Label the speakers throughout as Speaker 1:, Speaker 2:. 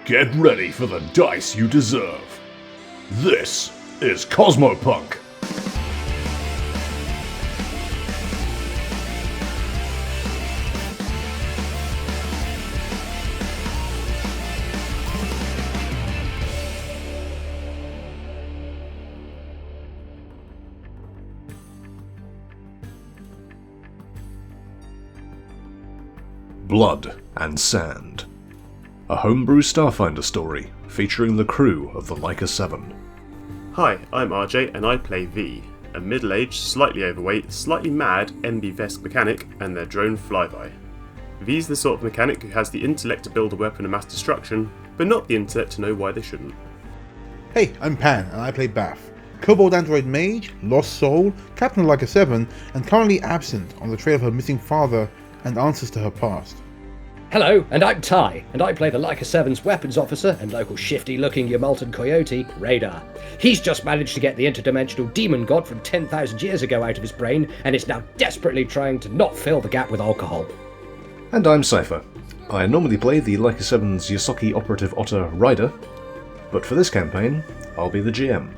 Speaker 1: Get ready for the dice you deserve. This is Cosmopunk. Blood and Sand. A homebrew Starfinder story featuring the crew of the Leica 7.
Speaker 2: Hi, I'm RJ and I play Vee, a middle-aged, slightly overweight, slightly mad MB-Vesk mechanic and their drone flyby. Vee's the sort of mechanic who has the intellect to build a weapon of mass destruction, but not the intellect to know why they shouldn't.
Speaker 3: Hey, I'm Pan and I play Bath, Kobold Android Mage, Lost Soul, Captain of Leica 7, and currently absent on the trail of her missing father and answers to her past.
Speaker 4: Hello, and I'm Ty, and I play the Leica 7's weapons officer and local shifty-looking Yamaltan coyote, Ryder. He's just managed to get the interdimensional demon god from 10,000 years ago out of his brain, and is now desperately trying to not fill the gap with alcohol.
Speaker 1: And I'm Cypher. I normally play the Leica 7's Yasaki operative otter Ryder, but for this campaign, I'll be the GM.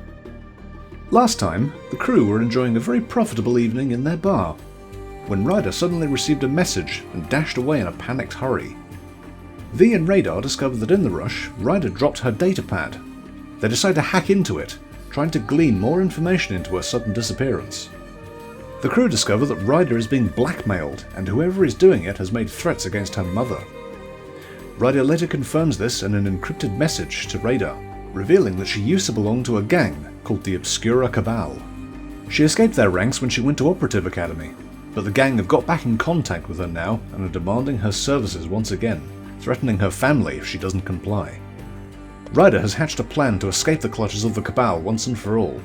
Speaker 1: Last time, the crew were enjoying a very profitable evening in their bar, when Ryder suddenly received a message and dashed away in a panicked hurry. Vee and Radar discovered that in the rush, Ryder dropped her datapad. They decide to hack into it, trying to glean more information into her sudden disappearance. The crew discover that Ryder is being blackmailed, and whoever is doing it has made threats against her mother. Ryder later confirms this in an encrypted message to Radar, revealing that she used to belong to a gang called the Obscura Cabal. She escaped their ranks when she went to Operative Academy, but the gang have got back in contact with her now and are demanding her services once again, threatening her family if she doesn't comply. Ryder has hatched a plan to escape the clutches of the Cabal once and for all,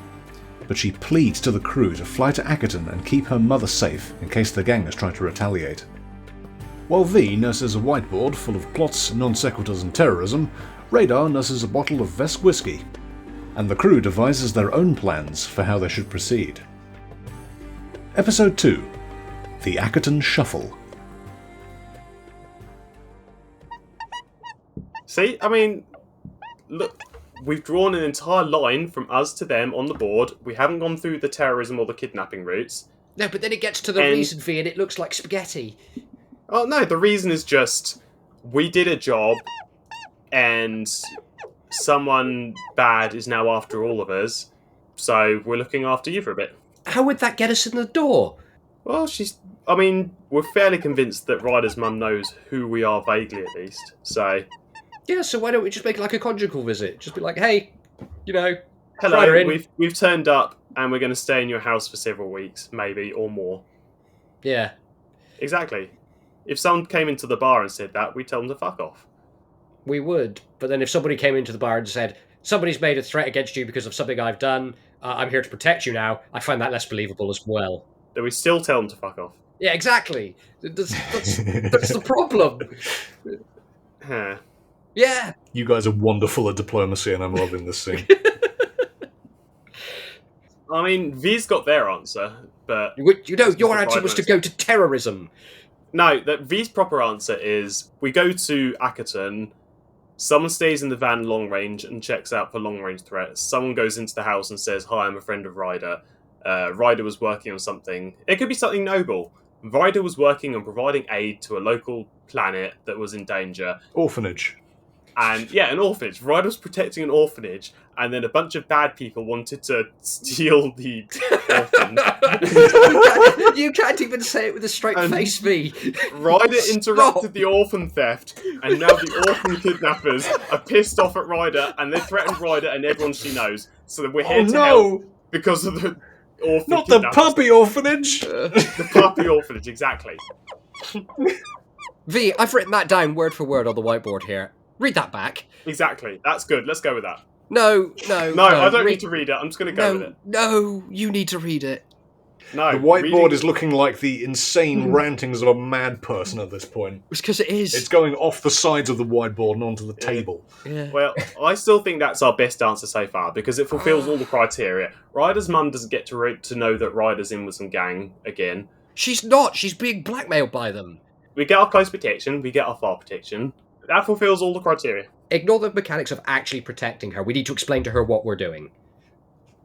Speaker 1: but she pleads to the crew to fly to Akiton and keep her mother safe in case the gang is trying to retaliate. While Vee nurses a whiteboard full of plots, non-sequiturs and terrorism, Radar nurses a bottle of Vesk whiskey, and the crew devises their own plans for how they should proceed. Episode 2. The Akiton Shuffle.
Speaker 2: See, I mean, look, we've drawn an entire line from us to them on the board. We haven't gone through the terrorism or the kidnapping routes.
Speaker 4: No, but then it gets to the reason, Vee, and it looks like spaghetti.
Speaker 2: Oh no, the reason is just, we did a job, and someone bad is now after all of us, so we're looking after you for a bit.
Speaker 4: How would that get us in the door?
Speaker 2: Well, we're fairly convinced that Ryder's mum knows who we are vaguely, at least, so...
Speaker 4: Yeah, so why don't we just make like a conjugal visit? Just be like, hey,
Speaker 2: Hello, we've turned up, and we're going to stay in your house for several weeks, maybe, or more.
Speaker 4: Yeah.
Speaker 2: Exactly. If someone came into the bar and said that, we'd tell them to fuck off.
Speaker 4: We would, but then if somebody came into the bar and said, somebody's made a threat against you because of something I've done, I'm here to protect you now, I find that less believable as well.
Speaker 2: Then we still tell them to fuck off.
Speaker 4: Yeah, exactly. That's the problem.
Speaker 2: Huh.
Speaker 4: Yeah.
Speaker 1: You guys are wonderful at diplomacy and I'm loving this scene.
Speaker 2: I mean, V's got their answer, but...
Speaker 4: your answer was to go to terrorism.
Speaker 2: No, V's proper answer is, we go to Akiton, someone stays in the van long range and checks out for long range threats. Someone goes into the house and says, hi, I'm a friend of Ryder. Ryder was working on something. It could be something noble. Ryder was working on providing aid to a local planet that was in danger.
Speaker 1: Orphanage.
Speaker 2: And, yeah, an orphanage. Ryder was protecting an orphanage, and then a bunch of bad people wanted to steal the orphan.
Speaker 4: You can't even say it with a straight face, V.
Speaker 2: Ryder interrupted the orphan theft, and now the orphan kidnappers are pissed off at Ryder, and they threatened Ryder and everyone she knows. So we're here to help because of the orphan
Speaker 1: Not the puppy orphanage!
Speaker 2: The puppy orphanage, exactly.
Speaker 4: V, I've written that down word for word on the whiteboard here. Read that back.
Speaker 2: Exactly. That's good. Let's go with that.
Speaker 4: No,
Speaker 2: I don't need to read it. I'm just going to go with it.
Speaker 4: No, you need to read it.
Speaker 2: No.
Speaker 1: The whiteboard is looking like the insane rantings of a mad person at this point.
Speaker 4: It's because it is.
Speaker 1: It's going off the sides of the whiteboard and onto the table.
Speaker 4: Yeah.
Speaker 2: Well, I still think that's our best answer so far, because it fulfills all the criteria. Ryder's mum doesn't get to know that Ryder's in with some gang again.
Speaker 4: She's not. She's being blackmailed by them.
Speaker 2: We get our close protection. We get our far protection. That fulfills all the criteria.
Speaker 4: ignore the mechanics of actually protecting her. We need to explain to her what we're doing.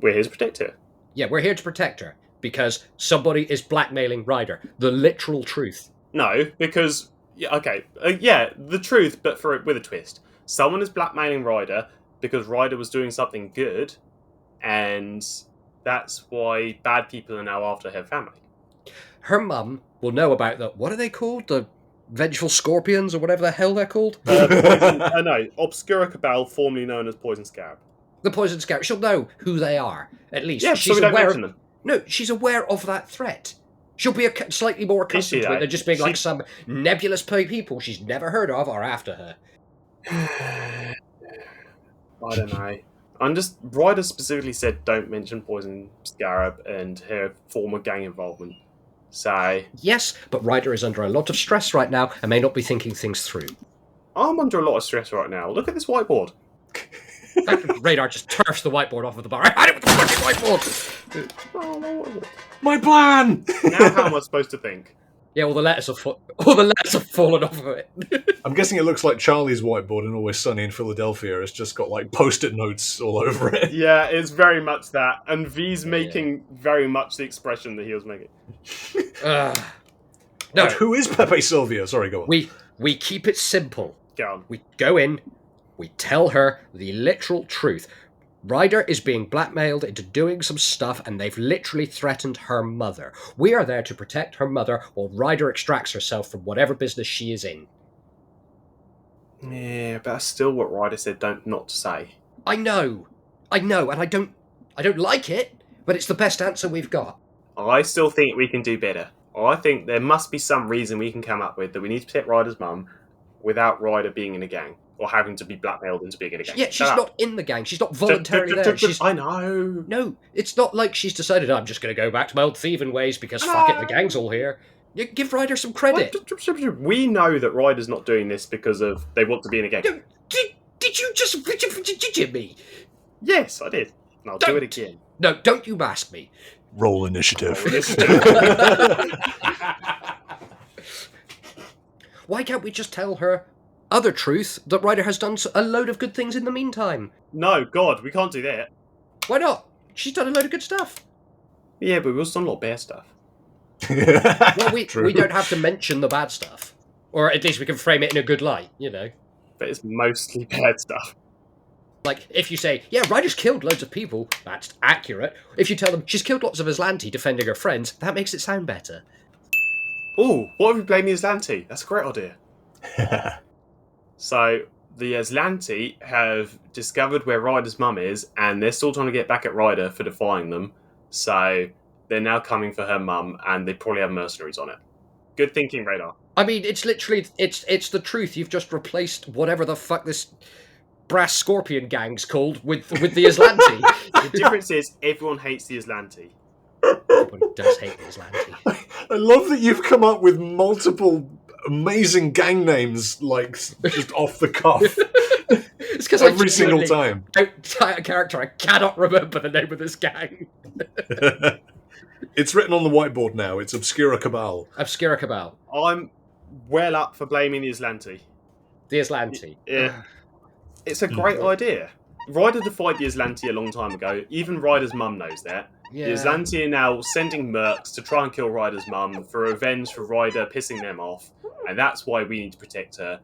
Speaker 2: We're here to protect her.
Speaker 4: Yeah, we're here to protect her because somebody is blackmailing Ryder. The literal truth.
Speaker 2: No, because the truth, but with a twist. Someone is blackmailing Ryder because Ryder was doing something good, and that's why bad people are now after her family.
Speaker 4: Her mum will know about the, what are they called? The Vengeful Scorpions or whatever the hell they're called?
Speaker 2: Obscura Cabal, formerly known as Poison Scarab.
Speaker 4: The Poison Scarab. She'll know who they are, at least.
Speaker 2: Yeah, so we don't mention them.
Speaker 4: No, she's aware of that threat. She'll be slightly more accustomed to it than just being like some nebulous people she's never heard of are after her.
Speaker 2: I don't know. Ryder specifically said don't mention Poison Scarab and her former gang involvement. So...
Speaker 4: Yes, but Ryder is under a lot of stress right now and may not be thinking things through.
Speaker 2: I'm under a lot of stress right now. Look at this whiteboard.
Speaker 4: Radar just turfs the whiteboard off of the bar. I had it with the fucking whiteboard!
Speaker 1: My plan!
Speaker 2: Now how am I supposed to think?
Speaker 4: Yeah, all the letters have fallen off of it.
Speaker 1: I'm guessing it looks like Charlie's whiteboard in Always Sunny in Philadelphia. It's just got like post-it notes all over it.
Speaker 2: Yeah, it's very much that. And V's making very much the expression that he was making.
Speaker 4: No,
Speaker 1: But who is Pepe Sylvia? Sorry, go on.
Speaker 4: we keep it simple.
Speaker 2: Go on.
Speaker 4: We go in, we tell her the literal truth. Ryder is being blackmailed into doing some stuff, and they've literally threatened her mother. We are there to protect her mother while Ryder extracts herself from whatever business she is in.
Speaker 2: Yeah, but that's still what Ryder said not to say.
Speaker 4: I know, and I don't like it, but it's the best answer we've got.
Speaker 2: I still think we can do better. I think there must be some reason we can come up with that we need to protect Ryder's mum without Ryder being in a gang. Or having to be blackmailed into being in a gang.
Speaker 4: Yeah, she's not in the gang. She's not voluntarily there.
Speaker 2: I know.
Speaker 4: No, it's not like she's decided, I'm just going to go back to my old thieving ways because fuck it, the gang's all here. You give Ryder some credit.
Speaker 2: We know that Ryder's not doing this because of they want to be in a gang.
Speaker 4: Did you just... Did you me?
Speaker 2: Yes, I did. And I'll do it again.
Speaker 4: No, don't you ask me.
Speaker 1: Roll initiative.
Speaker 4: Why can't we just tell her other truth that Ryder has done a load of good things in the meantime?
Speaker 2: No, God, we can't do that.
Speaker 4: Why not? She's done a load of good stuff.
Speaker 2: Yeah, but we've also done a lot of bad stuff.
Speaker 4: Well, we don't have to mention the bad stuff. Or at least we can frame it in a good light, you know.
Speaker 2: But it's mostly bad stuff.
Speaker 4: Like, if you say, yeah, Ryder's killed loads of people, that's accurate. If you tell them she's killed lots of Aslanti defending her friends, that makes it sound better.
Speaker 2: Ooh, what if we blame the Aslanti? That's a great idea. So, the Aslanti have discovered where Ryder's mum is, and they're still trying to get back at Ryder for defying them. So, they're now coming for her mum, and they probably have mercenaries on it. Good thinking, Radar.
Speaker 4: I mean, it's literally, it's the truth. You've just replaced whatever the fuck this brass scorpion gang's called with the Aslanti.
Speaker 2: The difference is, everyone hates the Aslanti.
Speaker 4: Everybody does hate the Aslanti.
Speaker 1: I love that you've come up with multiple amazing gang names, like, just off the cuff.
Speaker 4: It's because
Speaker 1: every single time.
Speaker 4: A character, I cannot remember the name of this gang.
Speaker 1: It's written on the whiteboard now. It's Obscura Cabal.
Speaker 4: Obscura Cabal.
Speaker 2: I'm well up for blaming the Aslanti.
Speaker 4: The Aslanti.
Speaker 2: Yeah. It's a great idea. Ryder defied the Aslanti a long time ago. Even Ryder's mum knows that.
Speaker 4: Yeah.
Speaker 2: The Aslanti are now sending mercs to try and kill Ryder's mum for revenge for Ryder pissing them off. And that's why we need to protect her.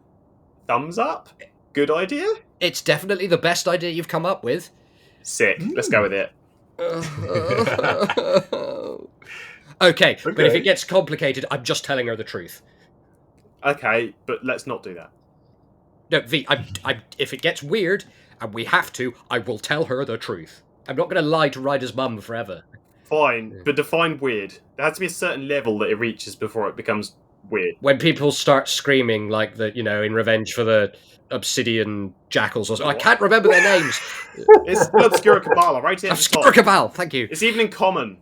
Speaker 2: Thumbs up? Good idea?
Speaker 4: It's definitely the best idea you've come up with.
Speaker 2: Sick. Let's go with it.
Speaker 4: Okay, but if it gets complicated, I'm just telling her the truth.
Speaker 2: Okay, but let's not do that.
Speaker 4: No, V, if it gets weird, and we have to, I will tell her the truth. I'm not going to lie to Ryder's mum forever.
Speaker 2: Fine, but define weird. There has to be a certain level that it reaches before it becomes weird.
Speaker 4: When people start screaming like the, in revenge for the obsidian jackals or something. I can't remember their names.
Speaker 2: It's Obscura Cabal, right here.
Speaker 4: Obscura Cabal, thank you.
Speaker 2: It's even in common.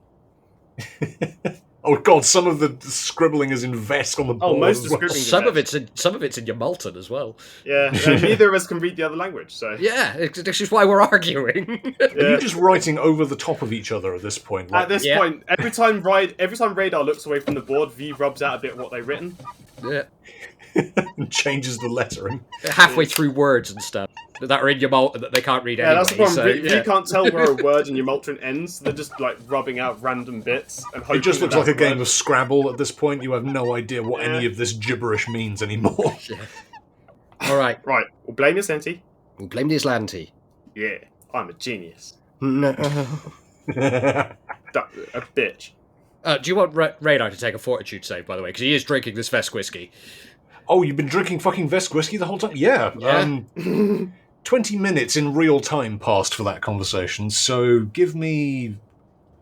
Speaker 1: Oh god, some of the scribbling is in Vesk on the board.
Speaker 2: Oh, most of the
Speaker 1: well.
Speaker 4: Some of it's in Yamaltan as well.
Speaker 2: Yeah, and neither of us can read the other language, so
Speaker 4: yeah, this is why we're arguing.
Speaker 1: Are you just writing over the top of each other at this point?
Speaker 2: At this point, every time Radar looks away from the board, V rubs out a bit of what they've written.
Speaker 4: Yeah.
Speaker 1: and changes the lettering.
Speaker 4: Halfway through words and stuff that are in your malt that they can't read
Speaker 2: Yeah,
Speaker 4: anyway.
Speaker 2: that's the problem.
Speaker 4: So,
Speaker 2: You can't tell where a word in your Moltron ends. They're just like rubbing out random bits and hoping
Speaker 1: It just looks
Speaker 2: that
Speaker 1: like a
Speaker 2: that's the
Speaker 1: game
Speaker 2: word.
Speaker 1: of Scrabble at this point. You have no idea what any of this gibberish means anymore.
Speaker 4: All right.
Speaker 2: Right, we'll blame Yosenti.
Speaker 4: We'll blame the Islanti.
Speaker 2: Yeah, I'm a genius.
Speaker 4: No.
Speaker 2: A bitch.
Speaker 4: Do you want Radar to take a fortitude save, by the way? Because he is drinking this Vesk whiskey.
Speaker 1: Oh, you've been drinking fucking Vesk whiskey the whole time? Yeah. 20 minutes in real time passed for that conversation, so give me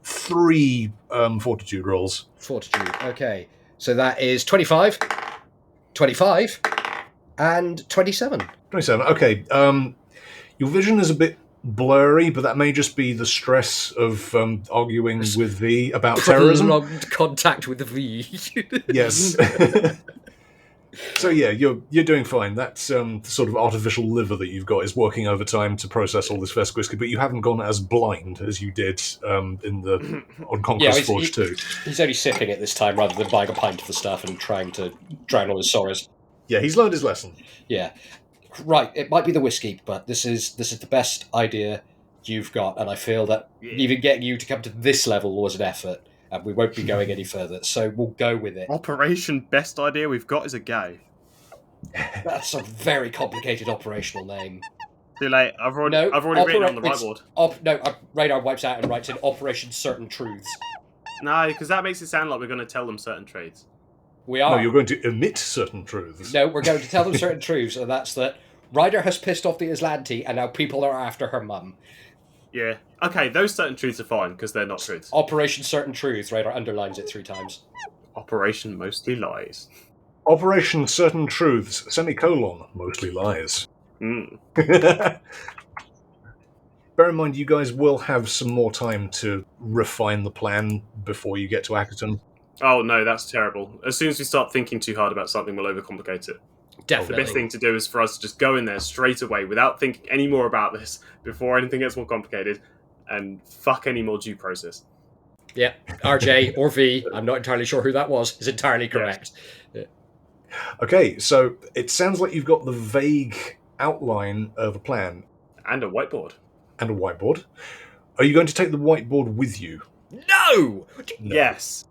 Speaker 1: 3 fortitude rolls.
Speaker 4: Fortitude, okay. So that is 25, 25, and 27.
Speaker 1: 27, okay. Your vision is a bit blurry, but that may just be the stress of arguing with Vee about terrorism.
Speaker 4: Prolonged contact with the V.
Speaker 1: Yes. So yeah, you're doing fine. That's the sort of artificial liver that you've got is working overtime to process all this Vesk whiskey, but you haven't gone as blind as you did on Conquest Forge 2.
Speaker 4: He's only sipping it this time rather than buying a pint of the stuff and trying to drown all his sorrows.
Speaker 1: Yeah, he's learned his lesson.
Speaker 4: Yeah. Right, it might be the whiskey, but this is the best idea you've got, and I feel that even getting you to come to this level was an effort, and we won't be going any further, so we'll go with it.
Speaker 2: Operation best idea we've got is a go.
Speaker 4: That's a very complicated operational name.
Speaker 2: Too late. I've already written it on the whiteboard.
Speaker 4: Radar wipes out and writes in Operation Certain Truths.
Speaker 2: No, because that makes it sound like we're going to tell them certain trades.
Speaker 4: We are.
Speaker 1: No, you're going to omit certain truths.
Speaker 4: No, we're going to tell them certain truths, and that's that Ryder has pissed off the Islanti, and now people are after her mum.
Speaker 2: Yeah. Okay, those certain truths are fine, because they're not truths.
Speaker 4: Operation Certain Truths, Ryder underlines it 3 times.
Speaker 2: Operation mostly lies.
Speaker 1: Operation Certain Truths, semicolon, mostly lies. Bear in mind, you guys will have some more time to refine the plan before you get to Akiton.
Speaker 2: Oh, no, that's terrible. As soon as we start thinking too hard about something, we'll overcomplicate it.
Speaker 4: Definitely.
Speaker 2: The best thing to do is for us to just go in there straight away without thinking any more about this before anything gets more complicated and fuck any more due process.
Speaker 4: Yeah, RJ or V, I'm not entirely sure who that was, is entirely correct.
Speaker 2: Yeah.
Speaker 1: Okay, so it sounds like you've got the vague outline of a plan.
Speaker 2: And a whiteboard.
Speaker 1: And a whiteboard. Are you going to take the whiteboard with you?
Speaker 4: No!
Speaker 2: Yes.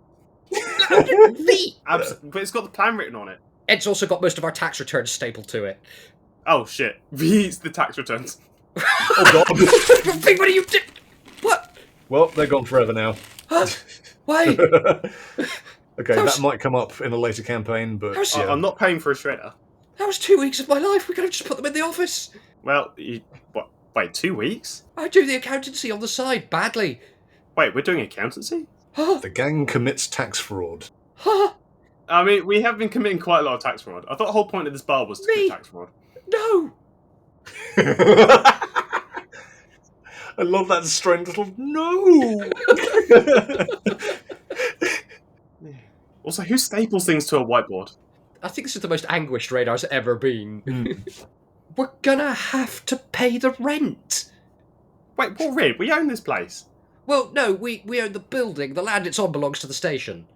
Speaker 4: V!
Speaker 2: But it's got the plan written on it.
Speaker 4: It's also got most of our tax returns stapled to it.
Speaker 2: Oh, shit. V's the tax returns.
Speaker 1: Oh, God.
Speaker 4: V, what are you doing? What?
Speaker 1: Well, they're gone forever now.
Speaker 4: Why?
Speaker 1: Okay, that might come up in a later campaign, but yeah.
Speaker 2: I'm not paying for a shredder.
Speaker 4: That was 2 weeks of my life. We could have just put them in the office.
Speaker 2: Well, wait, 2 weeks?
Speaker 4: I do the accountancy on the side, badly.
Speaker 2: Wait, we're doing accountancy?
Speaker 1: The gang commits tax fraud.
Speaker 2: I mean, we have been committing quite a lot of tax fraud. I thought the whole point of this bar was to commit tax fraud.
Speaker 4: No!
Speaker 1: I love that strange little no!
Speaker 2: Also, who staples things to a whiteboard?
Speaker 4: I think this is the most anguished Radar's ever been. We're gonna have to pay the rent.
Speaker 2: Wait, what rent? We own this place.
Speaker 4: Well, no, we own the building. The land it's on belongs to the station.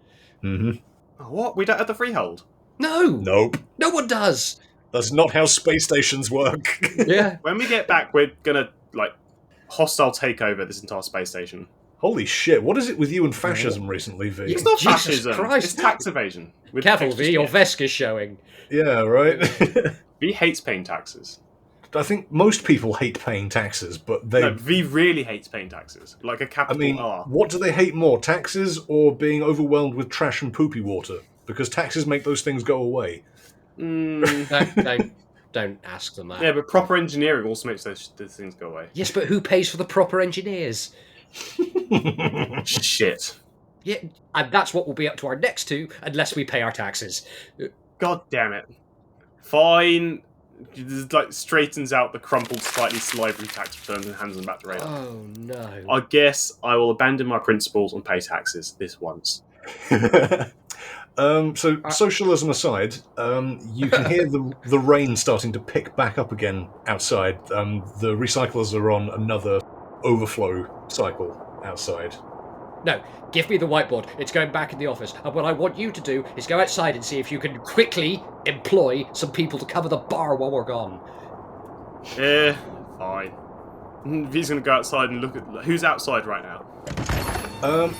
Speaker 1: Mm-hmm.
Speaker 2: Oh, what? We don't have the freehold?
Speaker 4: No!
Speaker 1: Nope.
Speaker 4: No one does!
Speaker 1: That's not how space stations work.
Speaker 4: Yeah.
Speaker 2: When we get back, we're gonna, hostile take over this entire space station.
Speaker 1: Holy shit, what is it with you and fascism recently, V?
Speaker 2: It's not
Speaker 4: Jesus
Speaker 2: fascism.
Speaker 4: Christ.
Speaker 2: It's tax evasion. With
Speaker 4: Careful,
Speaker 2: extra
Speaker 4: V, your
Speaker 2: skin.
Speaker 4: Vesk is showing.
Speaker 1: Yeah, right?
Speaker 2: V hates paying taxes.
Speaker 1: I think most people hate paying taxes, but they...
Speaker 2: No, V really hates paying taxes. Like a capital R.
Speaker 1: What do they hate more, taxes or being overwhelmed with trash and poopy water? Because taxes make those things go away.
Speaker 4: Don't ask them that.
Speaker 2: Yeah, but proper engineering also makes those things go away.
Speaker 4: Yes, but who pays for the proper engineers?
Speaker 2: Shit.
Speaker 4: Yeah, and that's what will be up to our next 2, unless we pay our taxes.
Speaker 2: God damn it. Fine. Straightens out the crumpled, slightly salivary tax returns and hands them back to Radar.
Speaker 4: Oh, no.
Speaker 2: I guess I will abandon my principles and pay taxes this once.
Speaker 1: So, socialism aside, you can hear the rain starting to pick back up again outside. The recyclers are on another overflow cycle outside.
Speaker 4: No, give me the whiteboard. It's going back in the office. And what I want you to do is go outside and see if you can quickly employ some people to cover the bar while we're gone.
Speaker 2: Yeah, fine. V's gonna go outside and look at who's outside right now.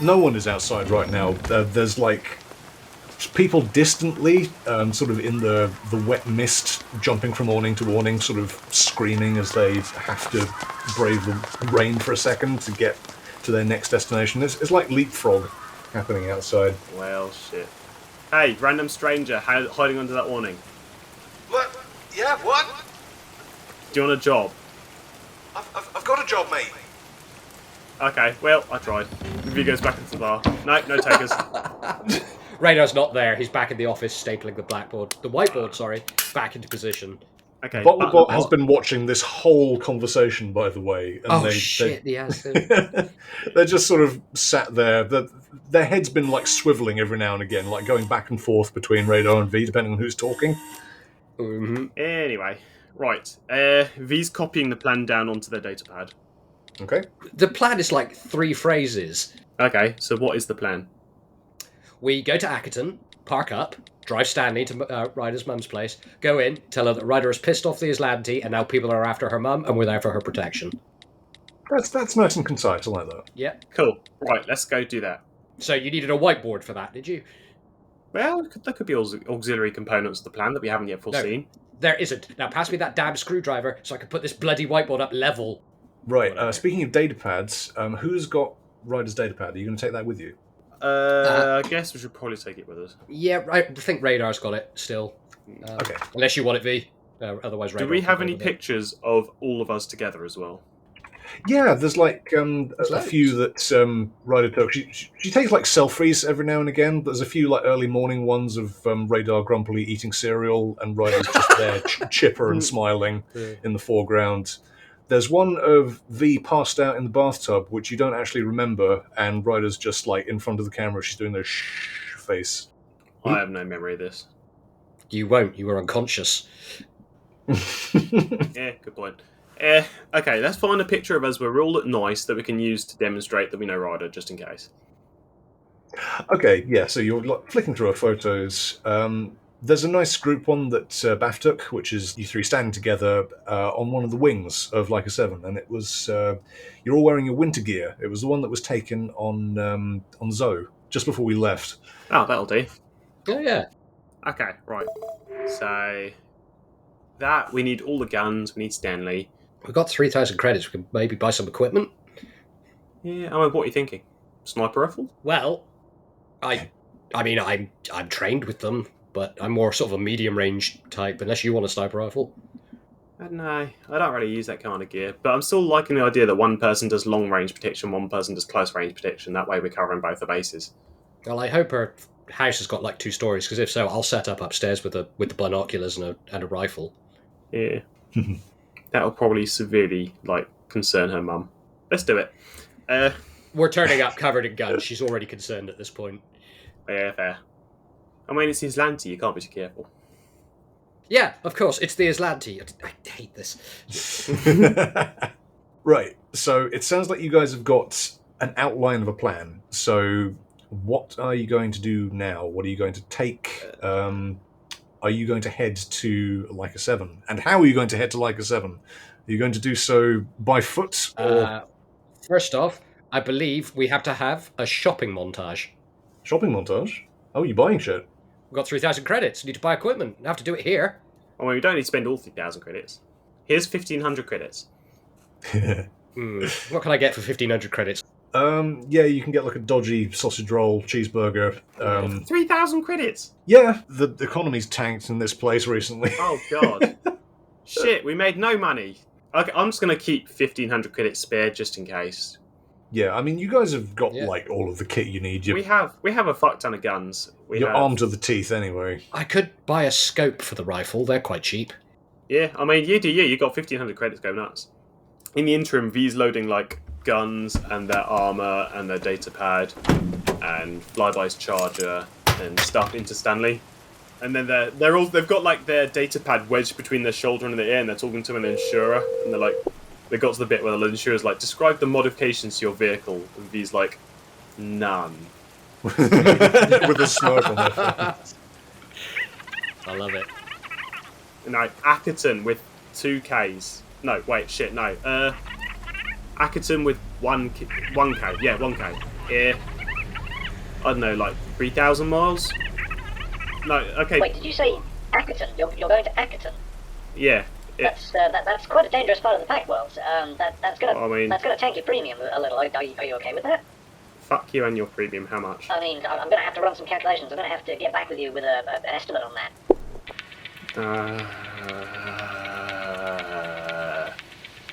Speaker 1: No one is outside right now. There's like people distantly, sort of in the wet mist, jumping from awning to awning, sort of screaming as they have to brave the rain for a second to get to their next destination. It's like leapfrog happening outside.
Speaker 2: Well, shit. Hey, random stranger hiding under that awning.
Speaker 1: What? Yeah, what?
Speaker 2: Do you want a job?
Speaker 1: I've got a job, mate.
Speaker 2: Okay, well, I tried. V goes back into the bar. No takers.
Speaker 4: Radar's not there. He's back in the office stapling the whiteboard, back into position.
Speaker 2: Okay.
Speaker 1: Bottlebot has been watching this whole conversation, by the way. And
Speaker 4: He has.
Speaker 1: They're just sort of sat there. Their head's been like swiveling every now and again, like going back and forth between Radar and V, depending on who's talking.
Speaker 4: Mm-hmm.
Speaker 2: Anyway, right. V's copying the plan down onto their datapad.
Speaker 1: Okay.
Speaker 4: The plan is like 3 phrases.
Speaker 2: Okay, so what is the plan?
Speaker 4: We go to Akiton, park up, drive Stanley to Ryder's mum's place, go in, tell her that Ryder has pissed off the Islandi and now people are after her mum and we're there for her protection.
Speaker 1: That's nice and concise. I like that.
Speaker 4: Yeah.
Speaker 2: Cool. Right, let's go do that.
Speaker 4: So you needed a whiteboard for that, did you?
Speaker 2: Well, there could be auxiliary components of the plan that we haven't yet foreseen.
Speaker 4: No, there isn't. Now pass me that damn screwdriver so I can put this bloody whiteboard up level.
Speaker 1: Right. Speaking of datapads, who's got Ryder's datapad? Are you going to take that with you?
Speaker 2: I guess we should probably take it with us.
Speaker 4: Yeah, I think Radar's got it still.
Speaker 1: Okay.
Speaker 4: Unless you want it, V. Otherwise, Radar.
Speaker 2: Do we have any pictures of all of us together as well?
Speaker 1: Yeah, there's like a few that Ryder took. She takes like selfies every now and again. But there's a few like early morning ones of Radar grumpily eating cereal and Ryder's just there chipper and smiling in the foreground. There's one of V passed out in the bathtub, which you don't actually remember, and Ryder's just like in front of the camera. She's doing the shh face.
Speaker 2: I have no memory of this.
Speaker 4: You won't. You were unconscious.
Speaker 2: Yeah, good point. Okay, let's find a picture of us where we all look nice that we can use to demonstrate that we know Ryder, just in case.
Speaker 1: Okay, yeah, so you're like, flicking through our photos. There's a nice group one that Baff took, which is you 3 standing together on one of the wings of Leica 7, and it was you're all wearing your winter gear. It was the one that was taken on Zoe just before we left.
Speaker 2: Oh, that'll do.
Speaker 4: Oh, yeah.
Speaker 2: Okay, right. So that we need all the guns. We need Stanley.
Speaker 4: We've got 3,000 credits. We can maybe buy some equipment.
Speaker 2: Yeah, I mean, what are you thinking? Sniper rifle?
Speaker 4: Well, I mean, I'm trained with them, but I'm more sort of a medium range type. Unless you want a sniper rifle.
Speaker 2: I don't know. I don't really use that kind of gear, but I'm still liking the idea that one person does long range protection, one person does close range protection. That way, we're covering both the bases.
Speaker 4: Well, I hope her house has got like 2 stories, because if so, I'll set up upstairs with the binoculars and a rifle.
Speaker 2: Yeah. That'll probably severely concern her mum. Let's do it.
Speaker 4: We're turning up covered in guns. She's already concerned at this point.
Speaker 2: Yeah, fair. I mean, it's Islandi. You can't be too careful.
Speaker 4: Yeah, of course. It's the Islandi. I hate this.
Speaker 1: Right. So it sounds like you guys have got an outline of a plan. So what are you going to do now? What are you going to take? Are you going to head to Leica 7? And how are you going to head to Leica 7? Are you going to do so by foot? Or
Speaker 4: First off, I believe we have to have a shopping montage.
Speaker 1: Shopping montage? Oh, you're buying shit.
Speaker 4: We've got 3,000 credits. Need to buy equipment. I have to do it here.
Speaker 2: I mean, we don't need to spend all 3,000 credits. Here's 1,500 credits.
Speaker 4: What can I get for 1,500 credits?
Speaker 1: Yeah, you can get like a dodgy sausage roll, cheeseburger.
Speaker 2: 3,000 credits!
Speaker 1: Yeah, the economy's tanked in this place recently.
Speaker 2: Oh, God. Shit, we made no money. Okay, I'm just going to keep 1,500 credits spare just in case.
Speaker 1: Yeah, I mean, you guys have got like all of the kit you need.
Speaker 2: We have a fuck ton of guns.
Speaker 1: You're armed to the teeth anyway.
Speaker 4: I could buy a scope for the rifle. They're quite cheap.
Speaker 2: Yeah, I mean, you do you. You got 1,500 credits, go nuts. In the interim, V's loading guns and their armor and their datapad and Flyby's charger and stuff into Stanley. And then they've got their datapad wedged between their shoulder and their ear, and they're talking to an insurer, and they got to the bit where the insurer's describe the modifications to your vehicle, and V's None.
Speaker 1: With a smirk on their face.
Speaker 4: I love it.
Speaker 2: No, Akiton with 2 Ks. No, wait, shit, no. Akiton with 1K. Yeah, 1K. Yeah. I don't know, like 3,000 miles? No, okay.
Speaker 5: Wait, did you say Akiton? You're going to Akiton?
Speaker 2: Yeah.
Speaker 5: That's quite a dangerous part of the pack world. That's gonna tank your premium a little. Are you okay with that?
Speaker 2: Fuck you and your premium, how much?
Speaker 5: I mean, I'm gonna have to run some calculations. I'm gonna have to get back with you with an estimate on that.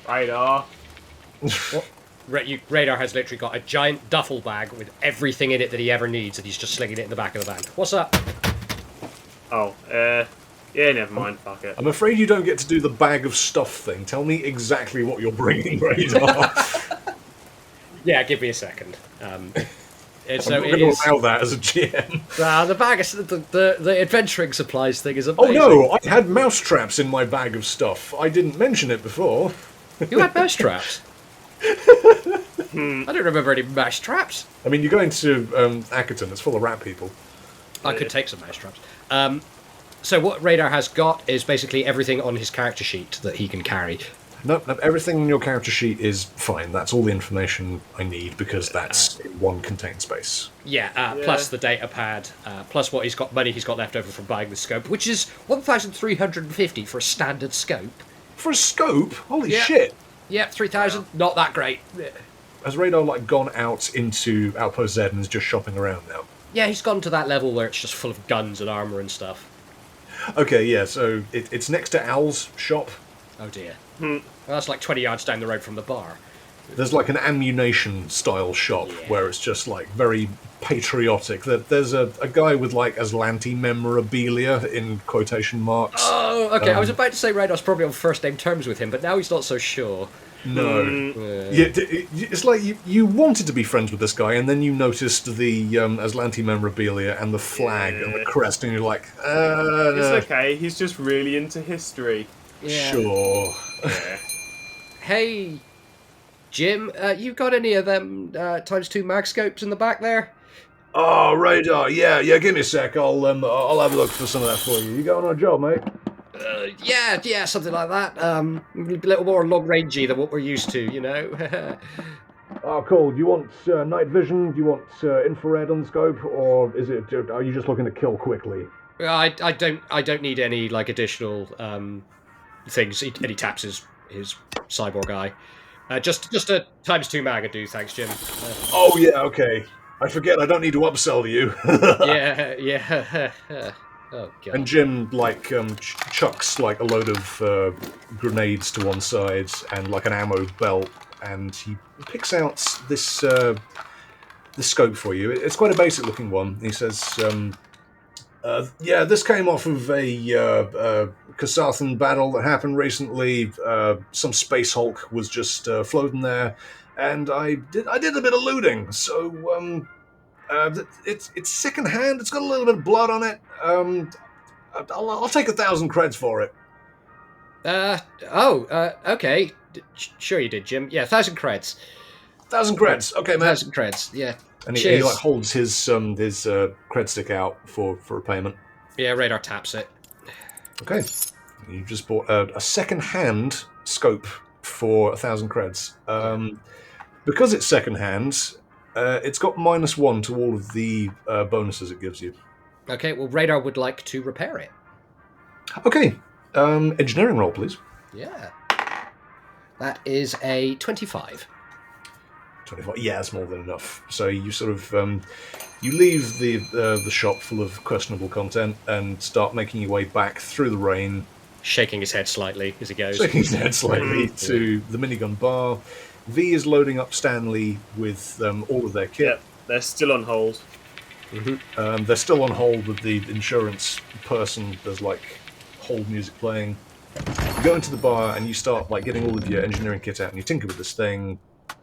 Speaker 2: Radar.
Speaker 4: Radar has literally got a giant duffel bag with everything in it that he ever needs, and he's just slinging it in the back of the van. What's up?
Speaker 2: Oh, yeah, never mind, fuck it.
Speaker 1: I'm afraid you don't get to do the bag of stuff thing. Tell me exactly what you're bringing, Radar.
Speaker 4: Yeah, give me a second.
Speaker 1: I'm not going to allow that as a GM.
Speaker 4: The bag is the adventuring supplies thing is
Speaker 1: Oh
Speaker 4: amazing.
Speaker 1: no, I had mouse traps in my bag of stuff. I didn't mention it before.
Speaker 4: You had mouse traps? I don't remember any mouse traps.
Speaker 1: I mean, you're going to Akiton, it's full of rat people.
Speaker 4: I could take some mouse traps. So what Radar has got is basically everything on his character sheet that he can carry.
Speaker 1: No, everything on your character sheet is fine. That's all the information I need because that's in one contained space.
Speaker 4: Yeah, plus the data pad, plus what money he's got left over from buying the scope, which is 1,350 for a standard scope.
Speaker 1: For a scope? Holy shit!
Speaker 4: Yeah, 3,000. Not that great.
Speaker 1: Has Radar gone out into Outpost Z and is just shopping around now?
Speaker 4: Yeah, he's gone to that level where it's just full of guns and armour and stuff.
Speaker 1: Okay, yeah, so it's next to Al's shop.
Speaker 4: Oh dear. Well, that's like 20 yards down the road from the bar.
Speaker 1: There's an ammunition-style shop where it's just very patriotic. There's a guy with Aslanti memorabilia in quotation marks.
Speaker 4: Oh, okay. I was about to say Radar's probably on first-name terms with him, but now he's not so sure.
Speaker 1: No. It's like you wanted to be friends with this guy, and then you noticed the Aslanti memorabilia and the flag and the crest, and you're like,
Speaker 2: It's okay, he's just really into history.
Speaker 4: Yeah.
Speaker 1: Sure.
Speaker 2: Yeah.
Speaker 4: Hey, Jim, you got any of them ×2 mag scopes in the back there?
Speaker 1: Oh, Radar, yeah, give me a sec. I'll have a look for some of that for you. You going on a job, mate?
Speaker 4: Yeah, something like that. A little more long-rangey than what we're used to, you know.
Speaker 1: Oh, cool. Do you want night vision? Do you want infrared on the scope, or are you just looking to kill quickly?
Speaker 4: I don't need any additional things. And he taps his cyborg eye. Just a ×2 mag would do, thanks, Jim.
Speaker 1: Oh yeah, okay. I forget I don't need to upsell you.
Speaker 4: Yeah. Oh god.
Speaker 1: And Jim chucks a load of grenades to one side and an ammo belt, and he picks out this scope for you. It's quite a basic looking one. He says, this came off of a Kasathan battle that happened recently. Some space Hulk was just floating there, and I did a bit of looting. So it's secondhand. It's got a little bit of blood on it. I'll take 1,000 creds for it.
Speaker 4: Okay. Sure you did, Jim. Yeah, 1,000 creds.
Speaker 1: 1,000 creds. Okay, man.
Speaker 4: 1,000 creds. Yeah.
Speaker 1: And he holds his cred stick out for a payment.
Speaker 4: Yeah, Radar taps it.
Speaker 1: Okay. You just bought a second-hand scope for 1,000 creds. Because it's second-hand, it's got -1 to all of the bonuses it gives you.
Speaker 4: Okay, well, Radar would like to repair it.
Speaker 1: Okay. Engineering roll, please.
Speaker 4: Yeah. That is a 25.
Speaker 1: 25. Yeah, that's more than enough. So you sort of you leave the shop full of questionable content and start making your way back through the rain,
Speaker 4: shaking his head slightly as he goes.
Speaker 1: Shaking his head slightly to the minigun bar. V is loading up Stanley with all of their kit.
Speaker 2: Yep, they're still on hold.
Speaker 1: Mm-hmm. They're still on hold with the insurance person. There's hold music playing. You go into the bar and you start getting all of your engineering kit out, and you tinker with this thing.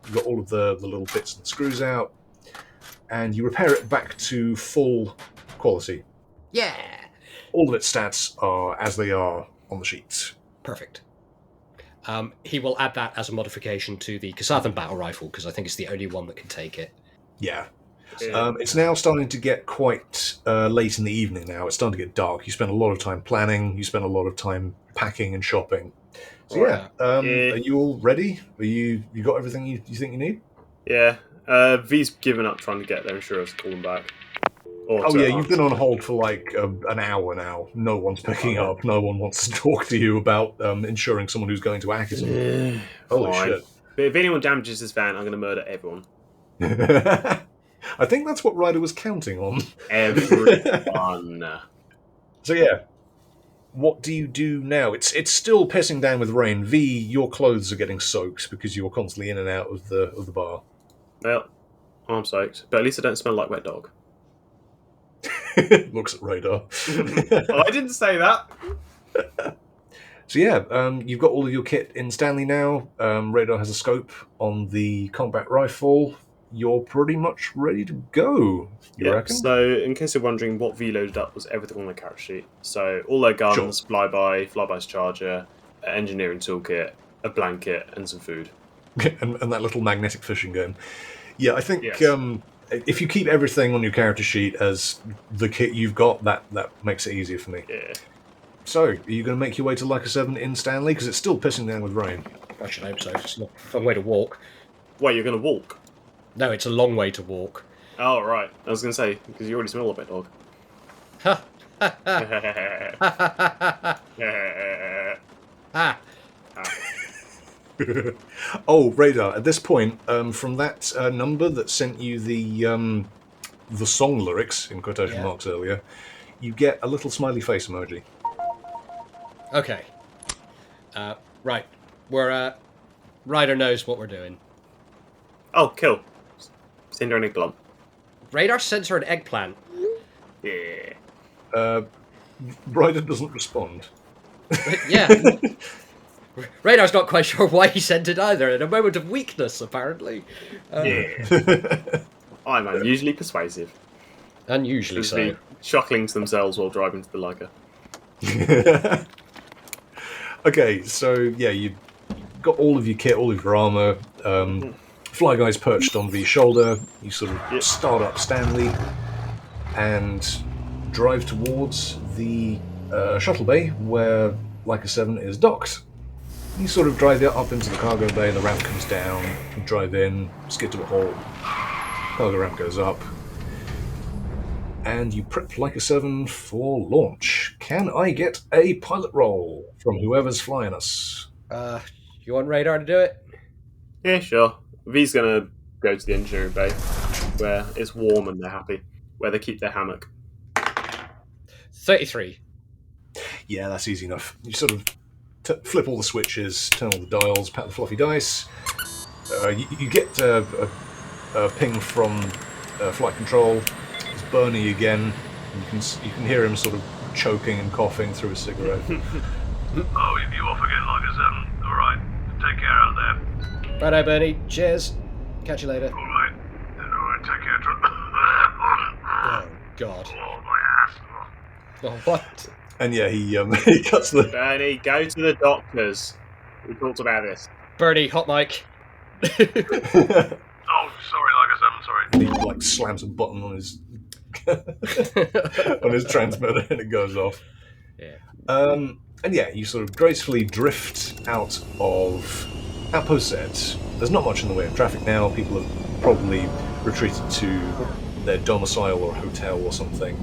Speaker 1: You've got all of the little bits and screws out, and you repair it back to full quality.
Speaker 4: Yeah.
Speaker 1: All of its stats are as they are on the sheet.
Speaker 4: Perfect. He will add that as a modification to the Kasathan battle rifle, because I think it's the only one that can take it.
Speaker 1: Yeah. It's now starting to get quite late in the evening now. It's starting to get dark. You spend a lot of time planning. You spend a lot of time packing and shopping. So are you all ready? You got everything you think you need?
Speaker 2: Yeah. V's given up trying to get their insurers to call them back.
Speaker 1: You've been on hold for like an hour now. No one's picking up. No one wants to talk to you about insuring someone who's going to Akiton. Holy shit.
Speaker 2: But if anyone damages this van, I'm going to murder everyone.
Speaker 1: I think that's what Ryder was counting on.
Speaker 2: Everyone.
Speaker 1: So yeah, what do you do now? It's still pissing down with rain. V, your clothes are getting soaked because you're constantly in and out of the bar.
Speaker 2: Well, I'm soaked, but at least I don't smell like wet dog.
Speaker 1: Looks at Radar.
Speaker 2: I didn't say that.
Speaker 1: So yeah, you've got all of your kit in Stanley now. Radar has a scope on the combat rifle. You're pretty much ready to go, you reckon?
Speaker 2: So in case you're wondering, what V loaded up was everything on the character sheet. So all their guns, flyby's charger, engineering toolkit, a blanket, and some food.
Speaker 1: and that little magnetic fishing gun. Yeah, I think if you keep everything on your character sheet as the kit you've got, that makes it easier for me.
Speaker 2: Yeah.
Speaker 1: So, are you going to make your way to Leica 7 in Stanley? Because it's still pissing down with rain.
Speaker 4: I should hope so. It's not a fun way to walk.
Speaker 2: Wait, you're going to walk?
Speaker 4: No, it's a long way to walk.
Speaker 2: Oh, right. I was going to say, because you already smell a bit, dog.
Speaker 4: Ha! Ah!
Speaker 1: Oh, Radar, at this point, from that number that sent you the song lyrics, in quotation marks earlier, you get a little smiley face emoji.
Speaker 4: Okay. Right. Ryder knows what we're doing.
Speaker 2: Oh, cool. Send her an eggplant.
Speaker 4: Radar sends her an eggplant.
Speaker 2: Yeah.
Speaker 1: Ryder doesn't respond.
Speaker 4: Yeah. Radar's not quite sure why he sent it either, in a moment of weakness, apparently.
Speaker 2: I'm unusually persuasive.
Speaker 4: Unusually so.
Speaker 2: Chuckling to themselves while driving to the Leica.
Speaker 1: Okay, so yeah, you've got all of your kit, all of your armor. Fly Guy's perched on V's shoulder. You sort of start up Stanley and drive towards the shuttle bay where Leica 7 is docked. You sort of drive up into the cargo bay, the ramp comes down, you drive in, skid to a halt, cargo ramp goes up, and you prep Leica 7 for launch. Can I get a pilot roll from whoever's flying us?
Speaker 4: You want Radar to do it?
Speaker 2: Yeah, sure. V's gonna go to the engineering bay, where it's warm and they're happy, where they keep their hammock.
Speaker 4: 33.
Speaker 1: Yeah, that's easy enough. You sort of flip all the switches, turn all the dials, pat the fluffy dice. You get a ping from flight control. It's Bernie again. You can hear him sort of choking and coughing through a cigarette.
Speaker 6: Oh, you off again, Leica 7. All right. Take care out there.
Speaker 4: Righto, Bernie. Cheers. Catch you later.
Speaker 6: All right. Take care.
Speaker 4: Oh, God.
Speaker 6: Oh, my ass.
Speaker 4: Oh, what?
Speaker 1: And yeah, he cuts the...
Speaker 2: Bernie, go to the doctors. We talked about this.
Speaker 4: Bernie, hot mic.
Speaker 6: Oh, sorry, Leica 7, sorry.
Speaker 1: He like slams a button on his on his transmitter and it goes off.
Speaker 4: Yeah.
Speaker 1: And yeah, you sort of gracefully drift out of Outpost Z. There's not much in the way of traffic now. People have probably retreated to their domicile or hotel or something.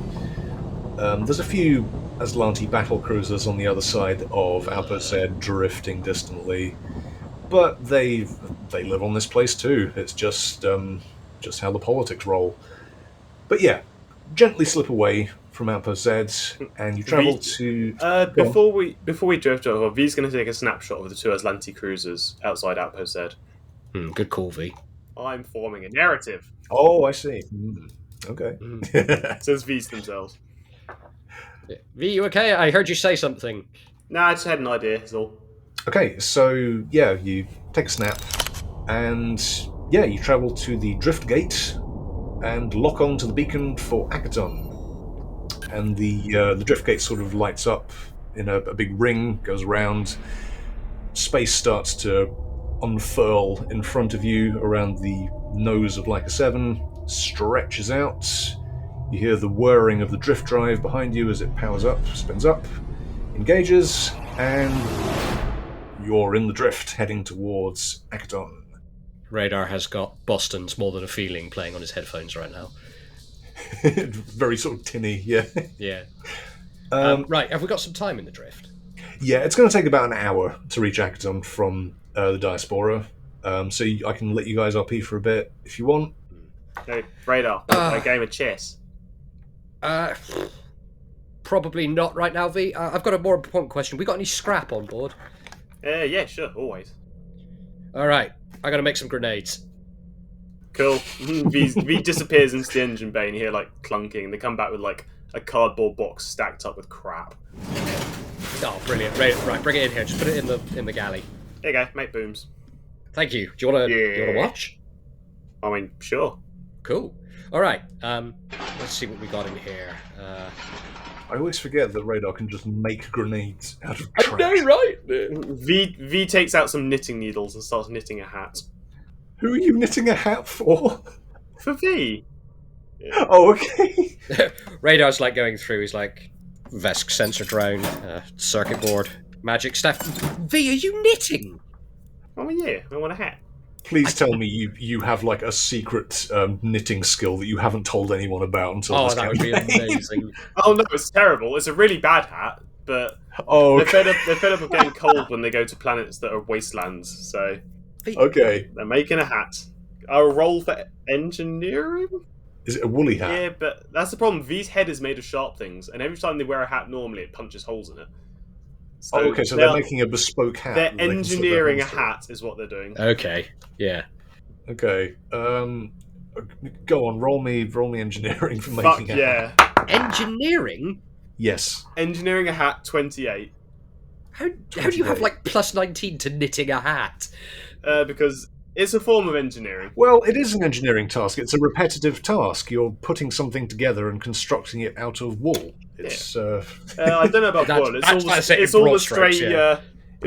Speaker 1: There's a few Aslanti battle cruisers on the other side of Outpost Z drifting distantly, but they live on this place too. It's just how the politics roll. But yeah, gently slip away from Outpost Z, and you travel to...
Speaker 2: Before we drift over, V's going to take a snapshot of the two Aslanti cruisers outside Outpost Z.
Speaker 4: Good call, V.
Speaker 2: I'm forming a narrative.
Speaker 1: Oh, I see. Okay.
Speaker 2: Says V's themselves.
Speaker 4: Yeah. V, you okay? I heard you say something.
Speaker 2: Nah, I just had an idea, that's all.
Speaker 1: Okay, so yeah, you take a snap, and yeah, you travel to the drift gate and lock on to the beacon for Akiton. And the drift gate sort of lights up in a big ring, goes around. Space starts to unfurl in front of you around the nose of Leica 7, stretches out. You hear the whirring of the drift drive behind you as it powers up, spins up, engages, and you're in the drift heading towards Akiton.
Speaker 4: Radar has got Boston's More Than a Feeling playing on his headphones right now.
Speaker 1: Very sort of tinny, yeah.
Speaker 4: Yeah. Right, have we got some time in the drift?
Speaker 1: Yeah, it's going to take about an hour to reach Akiton from the Diaspora. So I can let you guys RP for a bit if you want.
Speaker 2: Hey, Radar, a game of chess.
Speaker 4: Probably not right now, V. I've got a more important question. We got any scrap on board?
Speaker 2: Yeah, sure, always.
Speaker 4: All right, I got to make some grenades.
Speaker 2: Cool. V disappears into the engine bay and you hear like clunking, and they come back with like a cardboard box stacked up with crap.
Speaker 4: Oh, brilliant! Right, bring it in here. Just put it in the galley.
Speaker 2: There you go, make booms.
Speaker 4: Thank you. Do you want to watch?
Speaker 2: I mean, sure.
Speaker 4: Cool. All right. Let's see what we got in here.
Speaker 1: I always forget that Radar can just make grenades out of trash.
Speaker 4: I know, right?
Speaker 2: V takes out some knitting needles and starts knitting a hat.
Speaker 1: Who are you knitting a hat for?
Speaker 2: For V.
Speaker 1: Oh, okay.
Speaker 4: Radar's like going through. He's like, Vesk sensor drone, circuit board, magic staff. V, are you knitting?
Speaker 2: Oh yeah, I want a hat.
Speaker 1: Please tell me you have like a secret knitting skill that you haven't told anyone about until this
Speaker 4: that would be amazing.
Speaker 2: Oh no, it's terrible. It's a really bad hat, but they're fed up of getting cold when they go to planets that are wastelands, so
Speaker 1: okay.
Speaker 2: They're making a hat. I'll roll for engineering?
Speaker 1: Is it a woolly hat?
Speaker 2: Yeah, but that's the problem. V's head is made of sharp things, and every time they wear a hat normally it punches holes in it. So
Speaker 1: okay, so they're making a bespoke hat.
Speaker 2: They're engineering a hat, is what they're doing.
Speaker 4: Okay, yeah.
Speaker 1: Okay, go on, roll me engineering for making a hat.
Speaker 4: Engineering?
Speaker 1: Yes.
Speaker 2: Engineering a hat, 28.
Speaker 4: How do you have like plus 19 to knitting a hat?
Speaker 2: Because it's a form of engineering.
Speaker 1: Well, it is an engineering task. It's a repetitive task. You're putting something together and constructing it out of wool. It's.
Speaker 2: I don't know about wool. It's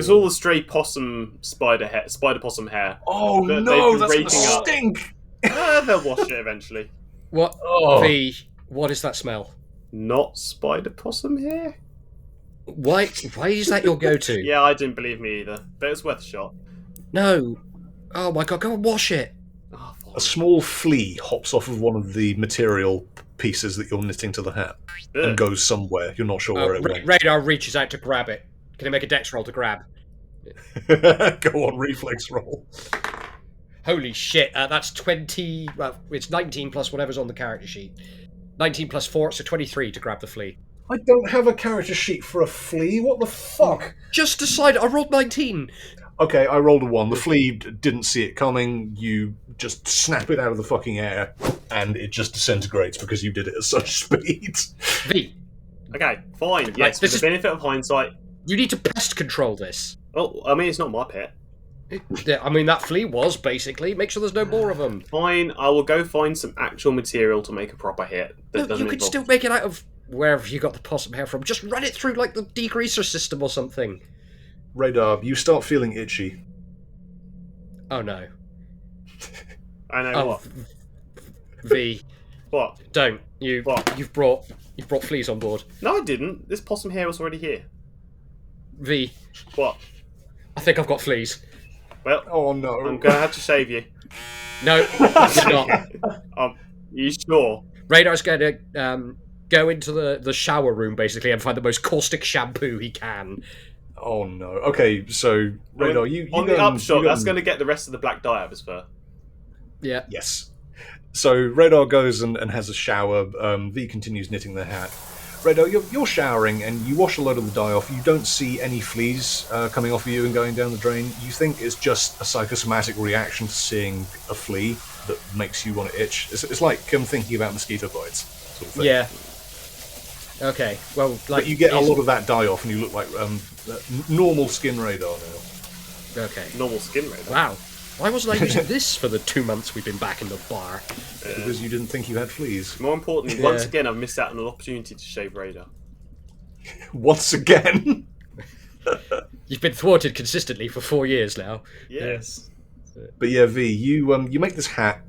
Speaker 2: all the stray possum spider possum hair.
Speaker 1: Oh no, that's gonna stink.
Speaker 2: They'll wash it eventually.
Speaker 4: What? Oh. V, what is that smell?
Speaker 2: Not spider possum hair.
Speaker 4: Why is that your go-to?
Speaker 2: Yeah, I didn't believe me either, but it's worth a shot.
Speaker 4: No. Oh my god, go and wash it.
Speaker 1: A small flea hops off of one of the material pieces that you're knitting to the hat and goes somewhere. You're not sure where it went.
Speaker 4: Radar reaches out to grab it. Can you make a dex roll to grab?
Speaker 1: Go on, reflex roll.
Speaker 4: Holy shit, that's 20... Well, it's 19 plus whatever's on the character sheet. 19 plus 4, so 23 to grab the flea.
Speaker 1: I don't have a character sheet for a flea. What the fuck?
Speaker 4: Just decide. I rolled 19.
Speaker 1: Okay, I rolled a 1. The flea didn't see it coming. You just snap it out of the fucking air, and it just disintegrates because you did it at such speed.
Speaker 4: V.
Speaker 2: Okay, fine. Yes, with the benefit of hindsight.
Speaker 4: You need to pest control this.
Speaker 2: Well, I mean, it's not my pet.
Speaker 4: I mean, that flea was, basically. Make sure there's no more of them.
Speaker 2: Fine, I will go find some actual material to make a proper hit.
Speaker 4: You can still make it out of wherever you got the possum hair from. Just run it through, like, the degreaser system or something.
Speaker 1: Radar, you start feeling itchy.
Speaker 4: Oh, no.
Speaker 2: I know what.
Speaker 4: V.
Speaker 2: What?
Speaker 4: Don't.
Speaker 2: What?
Speaker 4: You've brought fleas on board.
Speaker 2: No, I didn't. This possum hair was already here.
Speaker 4: V.
Speaker 2: What?
Speaker 4: I think I've got fleas.
Speaker 2: Well,
Speaker 1: oh no.
Speaker 2: I'm going to have to shave you.
Speaker 4: No, you're not.
Speaker 2: You sure?
Speaker 4: Radar's going to go into the shower room, basically, and find the most caustic shampoo he can.
Speaker 1: Oh no. Okay, so Radar, you
Speaker 2: on the upshot, that's going to get the rest of the black dye out of his fur.
Speaker 4: Yeah.
Speaker 1: Yes. So Radar goes and has a shower. V continues knitting the hat. Radar, you're showering and you wash a load of the dye off. You don't see any fleas coming off of you and going down the drain. You think it's just a psychosomatic reaction to seeing a flea that makes you want to itch. It's like thinking about mosquito bites, sort of thing.
Speaker 4: Yeah. Okay. Well, like,
Speaker 1: but you get a lot of that dye off, and you look like normal skin Radar now.
Speaker 4: Okay.
Speaker 2: Normal skin Radar.
Speaker 4: Wow. Why wasn't I using this for the 2 months we've been back in the bar?
Speaker 1: Because you didn't think you had fleas.
Speaker 2: More importantly, once again, I've missed out on an opportunity to shave Radar.
Speaker 1: Once again?
Speaker 4: You've been thwarted consistently for 4 years now.
Speaker 2: Yes.
Speaker 1: But yeah, V, you make this hat.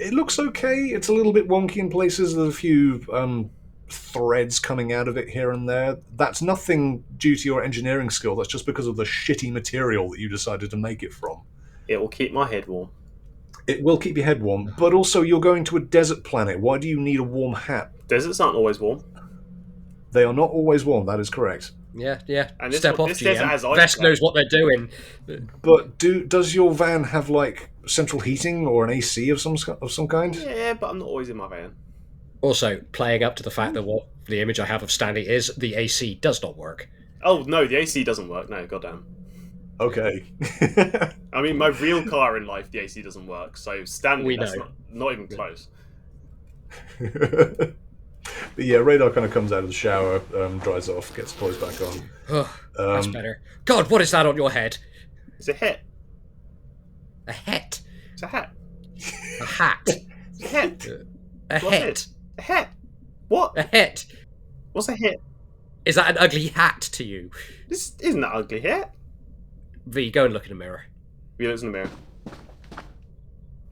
Speaker 1: It looks okay. It's a little bit wonky in places. There's a few threads coming out of it here and there. That's nothing due to your engineering skill. That's just because of the shitty material that you decided to make it from.
Speaker 2: It will keep my head warm.
Speaker 1: It will keep your head warm, but also you're going to a desert planet. Why do you need a warm hat?
Speaker 2: Deserts aren't always warm.
Speaker 1: They are not always warm, that is correct.
Speaker 4: Yeah.
Speaker 2: And
Speaker 4: Step off,
Speaker 2: this desert has
Speaker 4: GM.
Speaker 2: ice
Speaker 4: Vesk
Speaker 2: there.
Speaker 4: knows what they're doing.
Speaker 1: But does your van have, like, central heating or an AC of some kind?
Speaker 2: Yeah, but I'm not always in my van.
Speaker 4: Also, playing up to the fact that what the image I have of Stanley is, the AC does not work.
Speaker 2: Oh, no, the AC doesn't work. No, goddamn.
Speaker 1: Okay.
Speaker 2: I mean, my real car in life, the AC doesn't work. So Stanley, that's not even close.
Speaker 1: But yeah, Radar kind of comes out of the shower, dries off, gets clothes back on.
Speaker 4: That's better. God, what is that on your head?
Speaker 2: It's a hat.
Speaker 4: A hat?
Speaker 2: It's a hat.
Speaker 4: A hat?
Speaker 2: It's a hat.
Speaker 4: A hat?
Speaker 2: A hat. What?
Speaker 4: A hat?
Speaker 2: What's a hat?
Speaker 4: Is that an ugly hat to you?
Speaker 2: This isn't an ugly hat.
Speaker 4: V, go and look in the mirror.
Speaker 2: V looks in the mirror.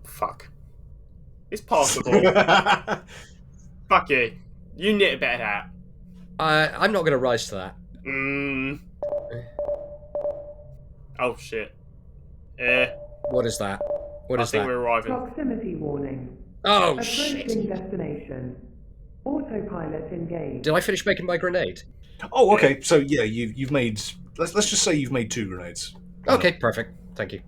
Speaker 2: Fuck. It's possible. Fuck you. You knit a better hat.
Speaker 4: I'm not going to rise to that.
Speaker 2: Oh shit.
Speaker 4: What is that? What
Speaker 2: I
Speaker 4: is
Speaker 2: think
Speaker 4: that?
Speaker 2: we're arriving.
Speaker 7: Proximity warning.
Speaker 4: Oh shit!
Speaker 7: Approaching destination. Autopilot engaged.
Speaker 4: Did I finish making my grenade?
Speaker 1: Oh, okay. So yeah, you've made. Let's just say you've made 2 grenades.
Speaker 4: Okay, perfect. Thank you.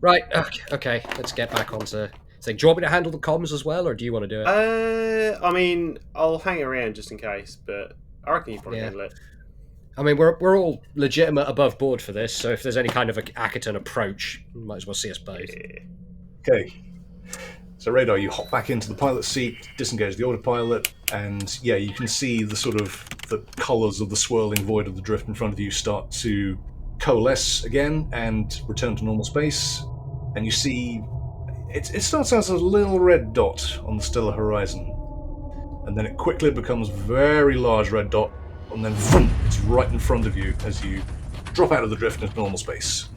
Speaker 4: Right. Okay. Let's get back onto. So, do you want me to handle the comms as well, or do you want to do it?
Speaker 2: I mean, I'll hang around just in case, but I reckon you probably handle it.
Speaker 4: I mean, we're all legitimate above board for this, so if there's any kind of a Akiton approach, you might as well see us both.
Speaker 2: Yeah.
Speaker 1: Okay. So Radar, you hop back into the pilot seat, disengage the autopilot, and yeah, you can see the colours of the swirling void of the drift in front of you start to coalesce again and return to normal space. And you see it starts out as a little red dot on the stellar horizon, and then it quickly becomes a very large red dot, and then vroom, it's right in front of you as you drop out of the drift into normal space.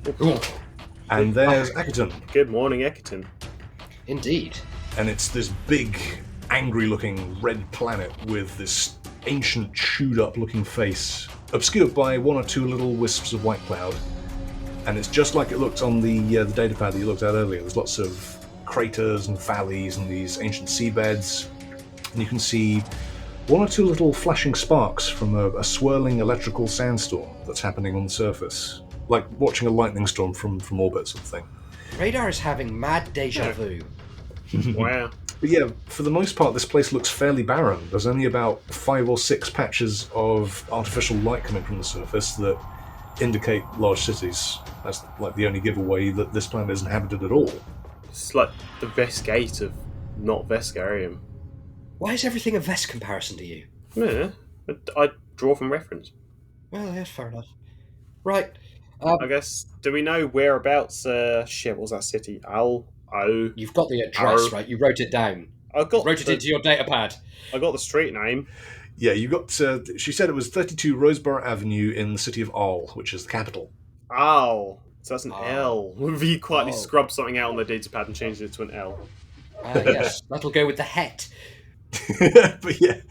Speaker 1: And there's Akiton.
Speaker 2: Good morning, Akiton.
Speaker 4: Indeed.
Speaker 1: And it's this big, angry-looking red planet with this ancient, chewed-up looking face, obscured by 1 or 2 little wisps of white cloud. And it's just like it looked on the datapad that you looked at earlier. There's lots of craters and valleys and these ancient seabeds. And you can see 1 or 2 little flashing sparks from a swirling electrical sandstorm that's happening on the surface. Like watching a lightning storm from orbit sort of thing.
Speaker 4: Radar is having mad deja vu.
Speaker 2: Wow.
Speaker 1: But yeah, for the most part, this place looks fairly barren. There's only about 5 or 6 patches of artificial light coming from the surface that indicate large cities. That's like the only giveaway that this planet is inhabited at all.
Speaker 2: It's like the Veskgate of not Veskarium.
Speaker 4: Why is everything a Vesk comparison to you?
Speaker 2: Yeah, I draw from reference.
Speaker 4: Well, yeah, fair enough. Right.
Speaker 2: I guess, do we know whereabouts, what was that city?
Speaker 4: You've got the address, right? You wrote it down.
Speaker 2: I
Speaker 4: wrote it into your datapad.
Speaker 2: I got the street name.
Speaker 1: Yeah, you got, she said it was 32 Roseborough Avenue in the city of Arl, which is the capital.
Speaker 2: Ow. So that's an L. V quietly scrubbed something out on the datapad and changed it to an L.
Speaker 4: Yes, that'll go with the het.
Speaker 1: But yeah,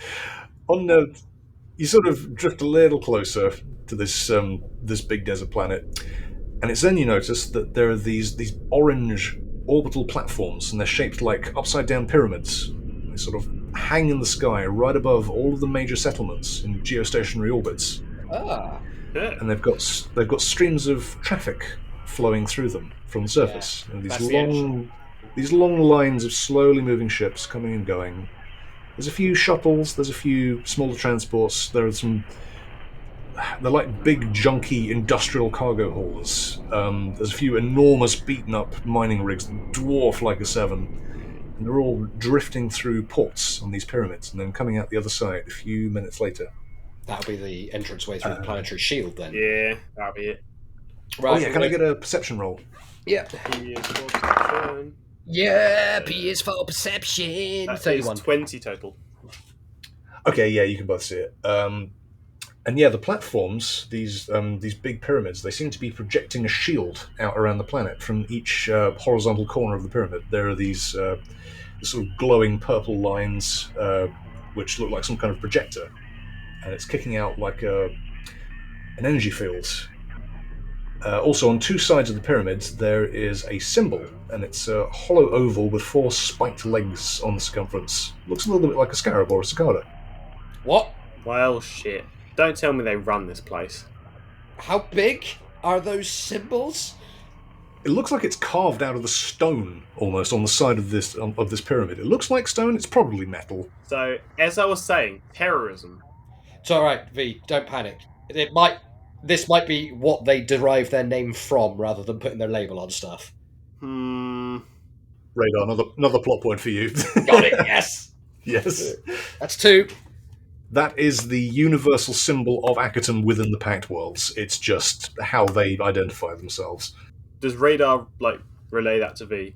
Speaker 1: you sort of drift a little closer to this big desert planet, and it's then you notice that there are these orange orbital platforms, and they're shaped like upside down pyramids. They sort of hang in the sky right above all of the major settlements in geostationary orbits.
Speaker 4: Ah.
Speaker 2: Yeah.
Speaker 1: And they've got streams of traffic flowing through them from the surface, and these long lines of slowly moving ships coming and going. There's a few shuttles, there's a few smaller transports, they're like big junky industrial cargo haulers. There's a few enormous beaten up mining rigs that dwarf like a 7, and they're all drifting through ports on these pyramids and then coming out the other side a few minutes later.
Speaker 4: That'll be the entranceway through the planetary shield then.
Speaker 2: Yeah, that'll be it.
Speaker 1: Right, can I get a perception roll?
Speaker 4: Yeah. Yeah, PS4 perception.
Speaker 2: That
Speaker 4: 31.
Speaker 2: is 20 total.
Speaker 1: Okay, yeah, you can both see it. And yeah, the platforms, these big pyramids, they seem to be projecting a shield out around the planet from each horizontal corner of the pyramid. There are these sort of glowing purple lines, which look like some kind of projector, and it's kicking out like an energy field. Also, on two sides of the pyramids, there is a symbol, and it's a hollow oval with 4 spiked legs on the circumference. Looks a little bit like a scarab or a cicada.
Speaker 4: What?
Speaker 2: Well, shit. Don't tell me they run this place.
Speaker 4: How big are those symbols?
Speaker 1: It looks like it's carved out of the stone, almost, on the side of this pyramid. It looks like stone, it's probably metal.
Speaker 2: So, as I was saying, terrorism.
Speaker 4: It's alright, V, don't panic. This might be what they derive their name from, rather than putting their label on stuff.
Speaker 1: Radar, another plot point for you.
Speaker 4: Got it, yes!
Speaker 1: Yes.
Speaker 4: That's 2.
Speaker 1: That is the universal symbol of Akiton within the Pact Worlds. It's just how they identify themselves.
Speaker 2: Does Radar, relay that to V?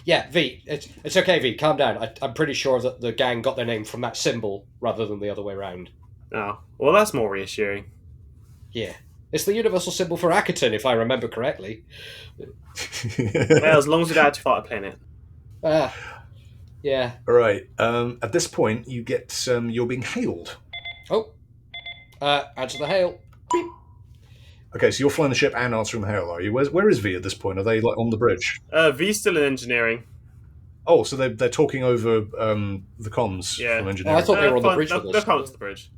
Speaker 4: Yeah, V, it's okay, V, calm down. I'm pretty sure that the gang got their name from that symbol, rather than the other way around.
Speaker 2: Oh, well, that's more reassuring.
Speaker 4: Yeah. It's the universal symbol for Akiton, if I remember correctly.
Speaker 2: Well, as long as we don't have to fight a planet.
Speaker 4: Yeah.
Speaker 1: Alright, at this point, you get, you're being hailed.
Speaker 4: Oh. Answer the hail. Beep.
Speaker 1: Okay, so you're flying the ship and answering the hail, are you? Where is V at this point? Are they, on the bridge?
Speaker 2: V's still in engineering.
Speaker 1: Oh, so they're talking over the comms from engineering.
Speaker 4: Oh, I thought they were on the bridge with us.
Speaker 2: They'll come to the bridge.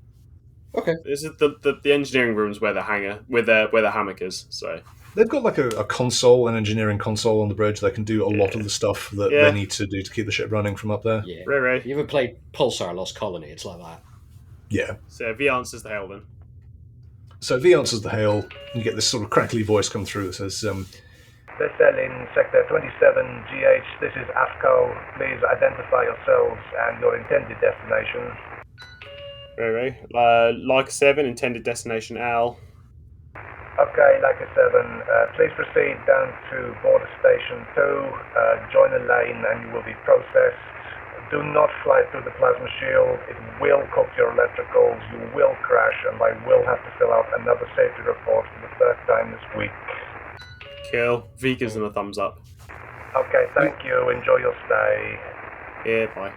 Speaker 4: Okay.
Speaker 2: This is the engineering room's where the hammock is, so...
Speaker 1: They've got like a console, an engineering console on the bridge. They can do a lot of the stuff that they need to do to keep the ship running from up there.
Speaker 4: Yeah.
Speaker 2: Right.
Speaker 4: You ever played Pulsar Lost Colony? It's like that.
Speaker 1: Yeah.
Speaker 2: So V answers the hail then.
Speaker 1: So V answers the hail. You get this sort of crackly voice come through that says,
Speaker 6: Vessel in Sector 27GH, this is AFCO. Please identify yourselves and your intended destination.
Speaker 2: Right. Like 7, intended destination Al.
Speaker 6: Okay, Leica 7, please proceed down to border station 2, join a lane and you will be processed. Do not fly through the plasma shield, it will cook your electricals, you will crash, and I will have to fill out another safety report for the 3rd time this week.
Speaker 2: Kill. V gives them a thumbs up.
Speaker 6: Okay, thank you, enjoy your stay.
Speaker 2: Yeah, bye.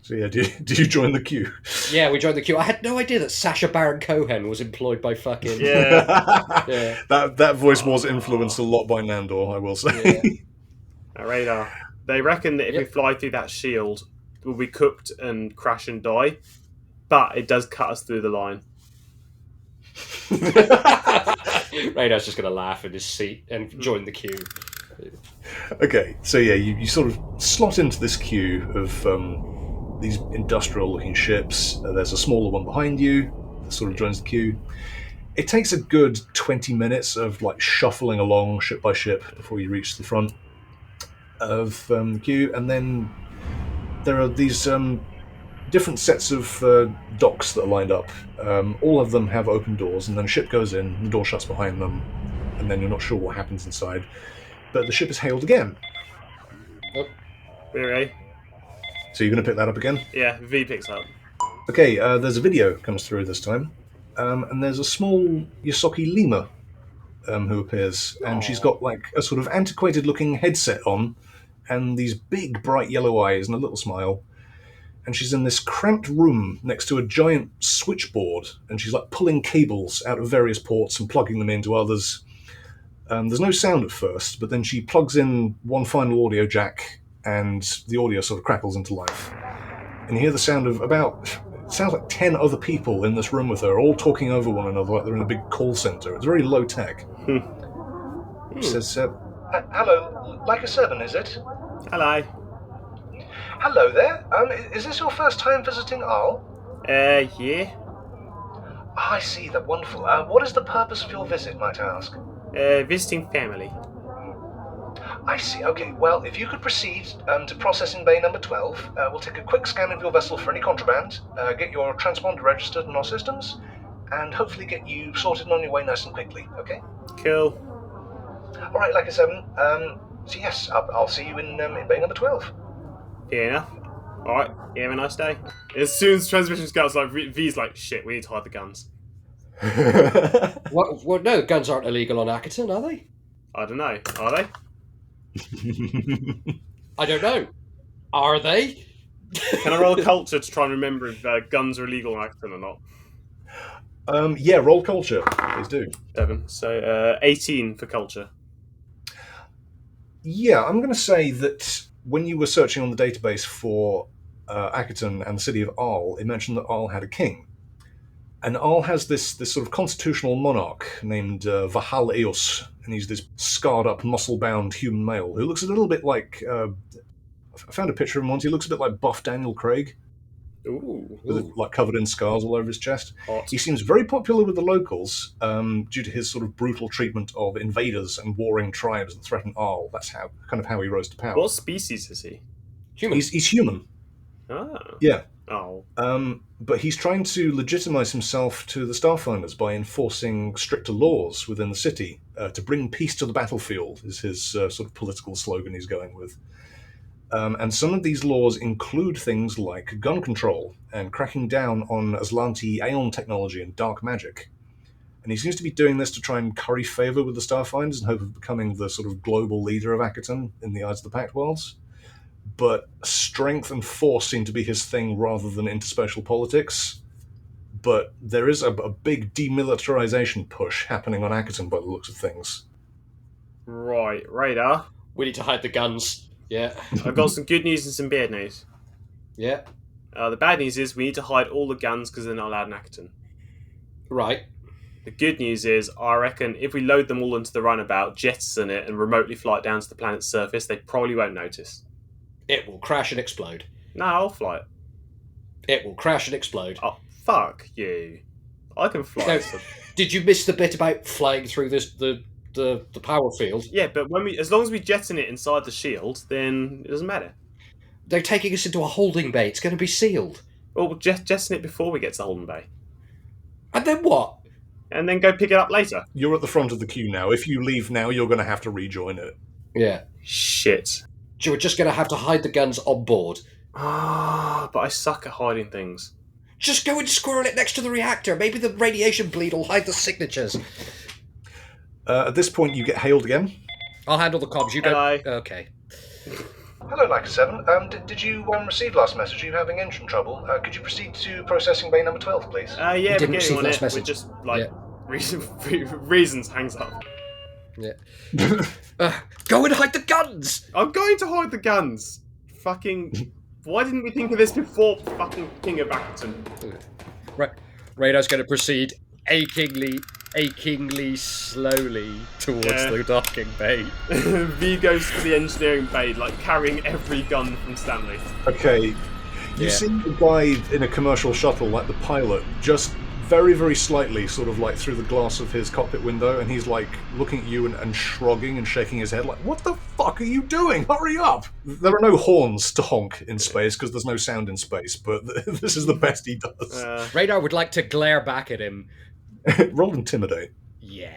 Speaker 1: so yeah, do you join the queue?
Speaker 4: Yeah, we joined the queue. I had no idea that Sacha Baron Cohen was employed by fucking...
Speaker 2: Yeah.
Speaker 1: That voice was influenced a lot by Nandor, I will say.
Speaker 2: Yeah. Radar. They reckon that if we fly through that shield, we'll be cooked and crash and die, but it does cut us through the line.
Speaker 4: Radar's just going to laugh in his seat and join the queue.
Speaker 1: Okay, so yeah, you sort of slot into this queue of these industrial-looking ships. There's a smaller one behind you that sort of joins the queue. It takes a good 20 minutes of shuffling along ship by ship before you reach the front of the queue, and then there are these different sets of docks that are lined up. All of them have open doors, and then a ship goes in, the door shuts behind them, and then you're not sure what happens inside. But the ship is hailed again.
Speaker 2: Oh. Right.
Speaker 1: So you're going to pick that up again?
Speaker 2: Yeah, V picks up.
Speaker 1: Okay, there's a video comes through this time, and there's a small Yosoki lemur who appears, and she's got a sort of antiquated-looking headset on, and these big, bright yellow eyes and a little smile. And she's in this cramped room next to a giant switchboard, and she's pulling cables out of various ports and plugging them into others. There's no sound at first, but then she plugs in one final audio jack, and the audio sort of crackles into life. And you hear the sound of it sounds like 10 other people in this room with her, all talking over one another like they're in a big call center. It's very low tech. She says, hello, Leica 7, is it?
Speaker 2: Hello.
Speaker 1: Hello there. Is this your first time visiting Arl?
Speaker 2: Yeah.
Speaker 1: I see, that's wonderful. What is the purpose of your visit, might I ask?
Speaker 2: Visiting family.
Speaker 1: I see, okay. Well, if you could proceed to processing bay number 12, we'll take a quick scan of your vessel for any contraband, get your transponder registered in our systems, and hopefully get you sorted on your way nice and quickly, okay?
Speaker 2: Cool.
Speaker 1: Alright, Leica 7, so yes, I'll see you in bay number 12.
Speaker 2: Fair enough. Alright, you have a nice day. As soon as transmission scouts V's shit, we need to hide the guns.
Speaker 4: What? No, guns aren't illegal on Akiton, are they?
Speaker 2: I don't know. Are they?
Speaker 4: I don't know. Are they?
Speaker 2: Can I roll culture to try and remember if guns are illegal on Akiton or not?
Speaker 1: Yeah, roll culture. Please do.
Speaker 2: 7. So 18 for culture.
Speaker 1: Yeah, I'm going to say that when you were searching on the database for Akiton and the city of Arl, it mentioned that Arl had a king. And Arl has this sort of constitutional monarch named Vahal Eos, and he's this scarred-up, muscle-bound human male who looks a little bit like... I found a picture of him once. He looks a bit like buff Daniel Craig.
Speaker 2: Ooh.
Speaker 1: Like covered in scars all over his chest.
Speaker 2: Hot.
Speaker 1: He seems very popular with the locals due to his sort of brutal treatment of invaders and warring tribes that threaten Arl. That's how he rose to power.
Speaker 2: What species is he?
Speaker 4: Human.
Speaker 1: He's human.
Speaker 2: Ah.
Speaker 1: Yeah.
Speaker 2: Oh.
Speaker 1: But he's trying to legitimize himself to the Starfinders by enforcing stricter laws within the city to bring peace to the battlefield. Is his sort of political slogan he's going with. And some of these laws include things like gun control and cracking down on Aslanti Aeon technology and dark magic. And he seems to be doing this to try and curry favor with the Starfinders in hope of becoming the sort of global leader of Akiton in the eyes of the Pact Worlds. But strength and force seem to be his thing rather than interspatial politics. But there is a big demilitarization push happening on Akiton by the looks of things.
Speaker 2: Right, Radar.
Speaker 4: We need to hide the guns. Yeah.
Speaker 2: I've got some good news and some bad news.
Speaker 4: Yeah.
Speaker 2: The bad news is we need to hide all the guns because they're not allowed in Akiton.
Speaker 4: Right.
Speaker 2: The good news is, I reckon if we load them all into the runabout, jettison it, and remotely fly it down to the planet's surface, they probably won't notice.
Speaker 4: It will crash and explode.
Speaker 2: No, I'll fly it.
Speaker 4: It will crash and explode.
Speaker 2: Oh, fuck you. I can fly
Speaker 4: No,
Speaker 2: it.
Speaker 4: did you miss the bit about flying through the power field?
Speaker 2: Yeah, but as long as we jettison it inside the shield, then it doesn't matter.
Speaker 4: They're taking us into a holding bay. It's going to be sealed.
Speaker 2: Well, we'll jettison it before we get to Holden Bay.
Speaker 4: And then what?
Speaker 2: And then go pick it up later.
Speaker 1: You're at the front of the queue now. If you leave now, you're going to have to rejoin it.
Speaker 4: Yeah.
Speaker 2: Shit.
Speaker 4: So we're just going to have to hide the guns on board.
Speaker 2: But I suck at hiding things.
Speaker 4: Just go and squirrel it next to the reactor. Maybe the radiation bleed will hide the signatures.
Speaker 1: At this point, you get hailed again.
Speaker 4: I'll handle the comms. You
Speaker 2: Hello.
Speaker 4: go. Okay.
Speaker 6: Hello, Leica 7. Did you receive last message? Are you having engine trouble? Could you proceed to processing bay number 12, please?
Speaker 2: Yeah,
Speaker 4: We
Speaker 2: we're
Speaker 4: didn't
Speaker 2: getting
Speaker 4: receive
Speaker 2: on
Speaker 4: last
Speaker 2: it.
Speaker 4: message.
Speaker 2: We're just, reasons hangs up.
Speaker 4: Yeah. Go and hide the guns!
Speaker 2: I'm going to hide the guns. Fucking... Why didn't we think of this before fucking King of Akiton?
Speaker 4: Right. Radar's going to proceed achingly slowly towards the docking bay.
Speaker 2: V goes to the engineering bay, like carrying every gun from Stanley.
Speaker 1: Okay. You see the guy in a commercial shuttle, like the pilot, just very, very slightly, sort of like through the glass of his cockpit window, and he's like looking at you and shrugging and shaking his head like, what the fuck are you doing? Hurry up! There are no horns to honk in space because there's no sound in space, but this is the best he does.
Speaker 4: Radar would like to glare back at him.
Speaker 1: Roll Intimidate.
Speaker 4: Yeah.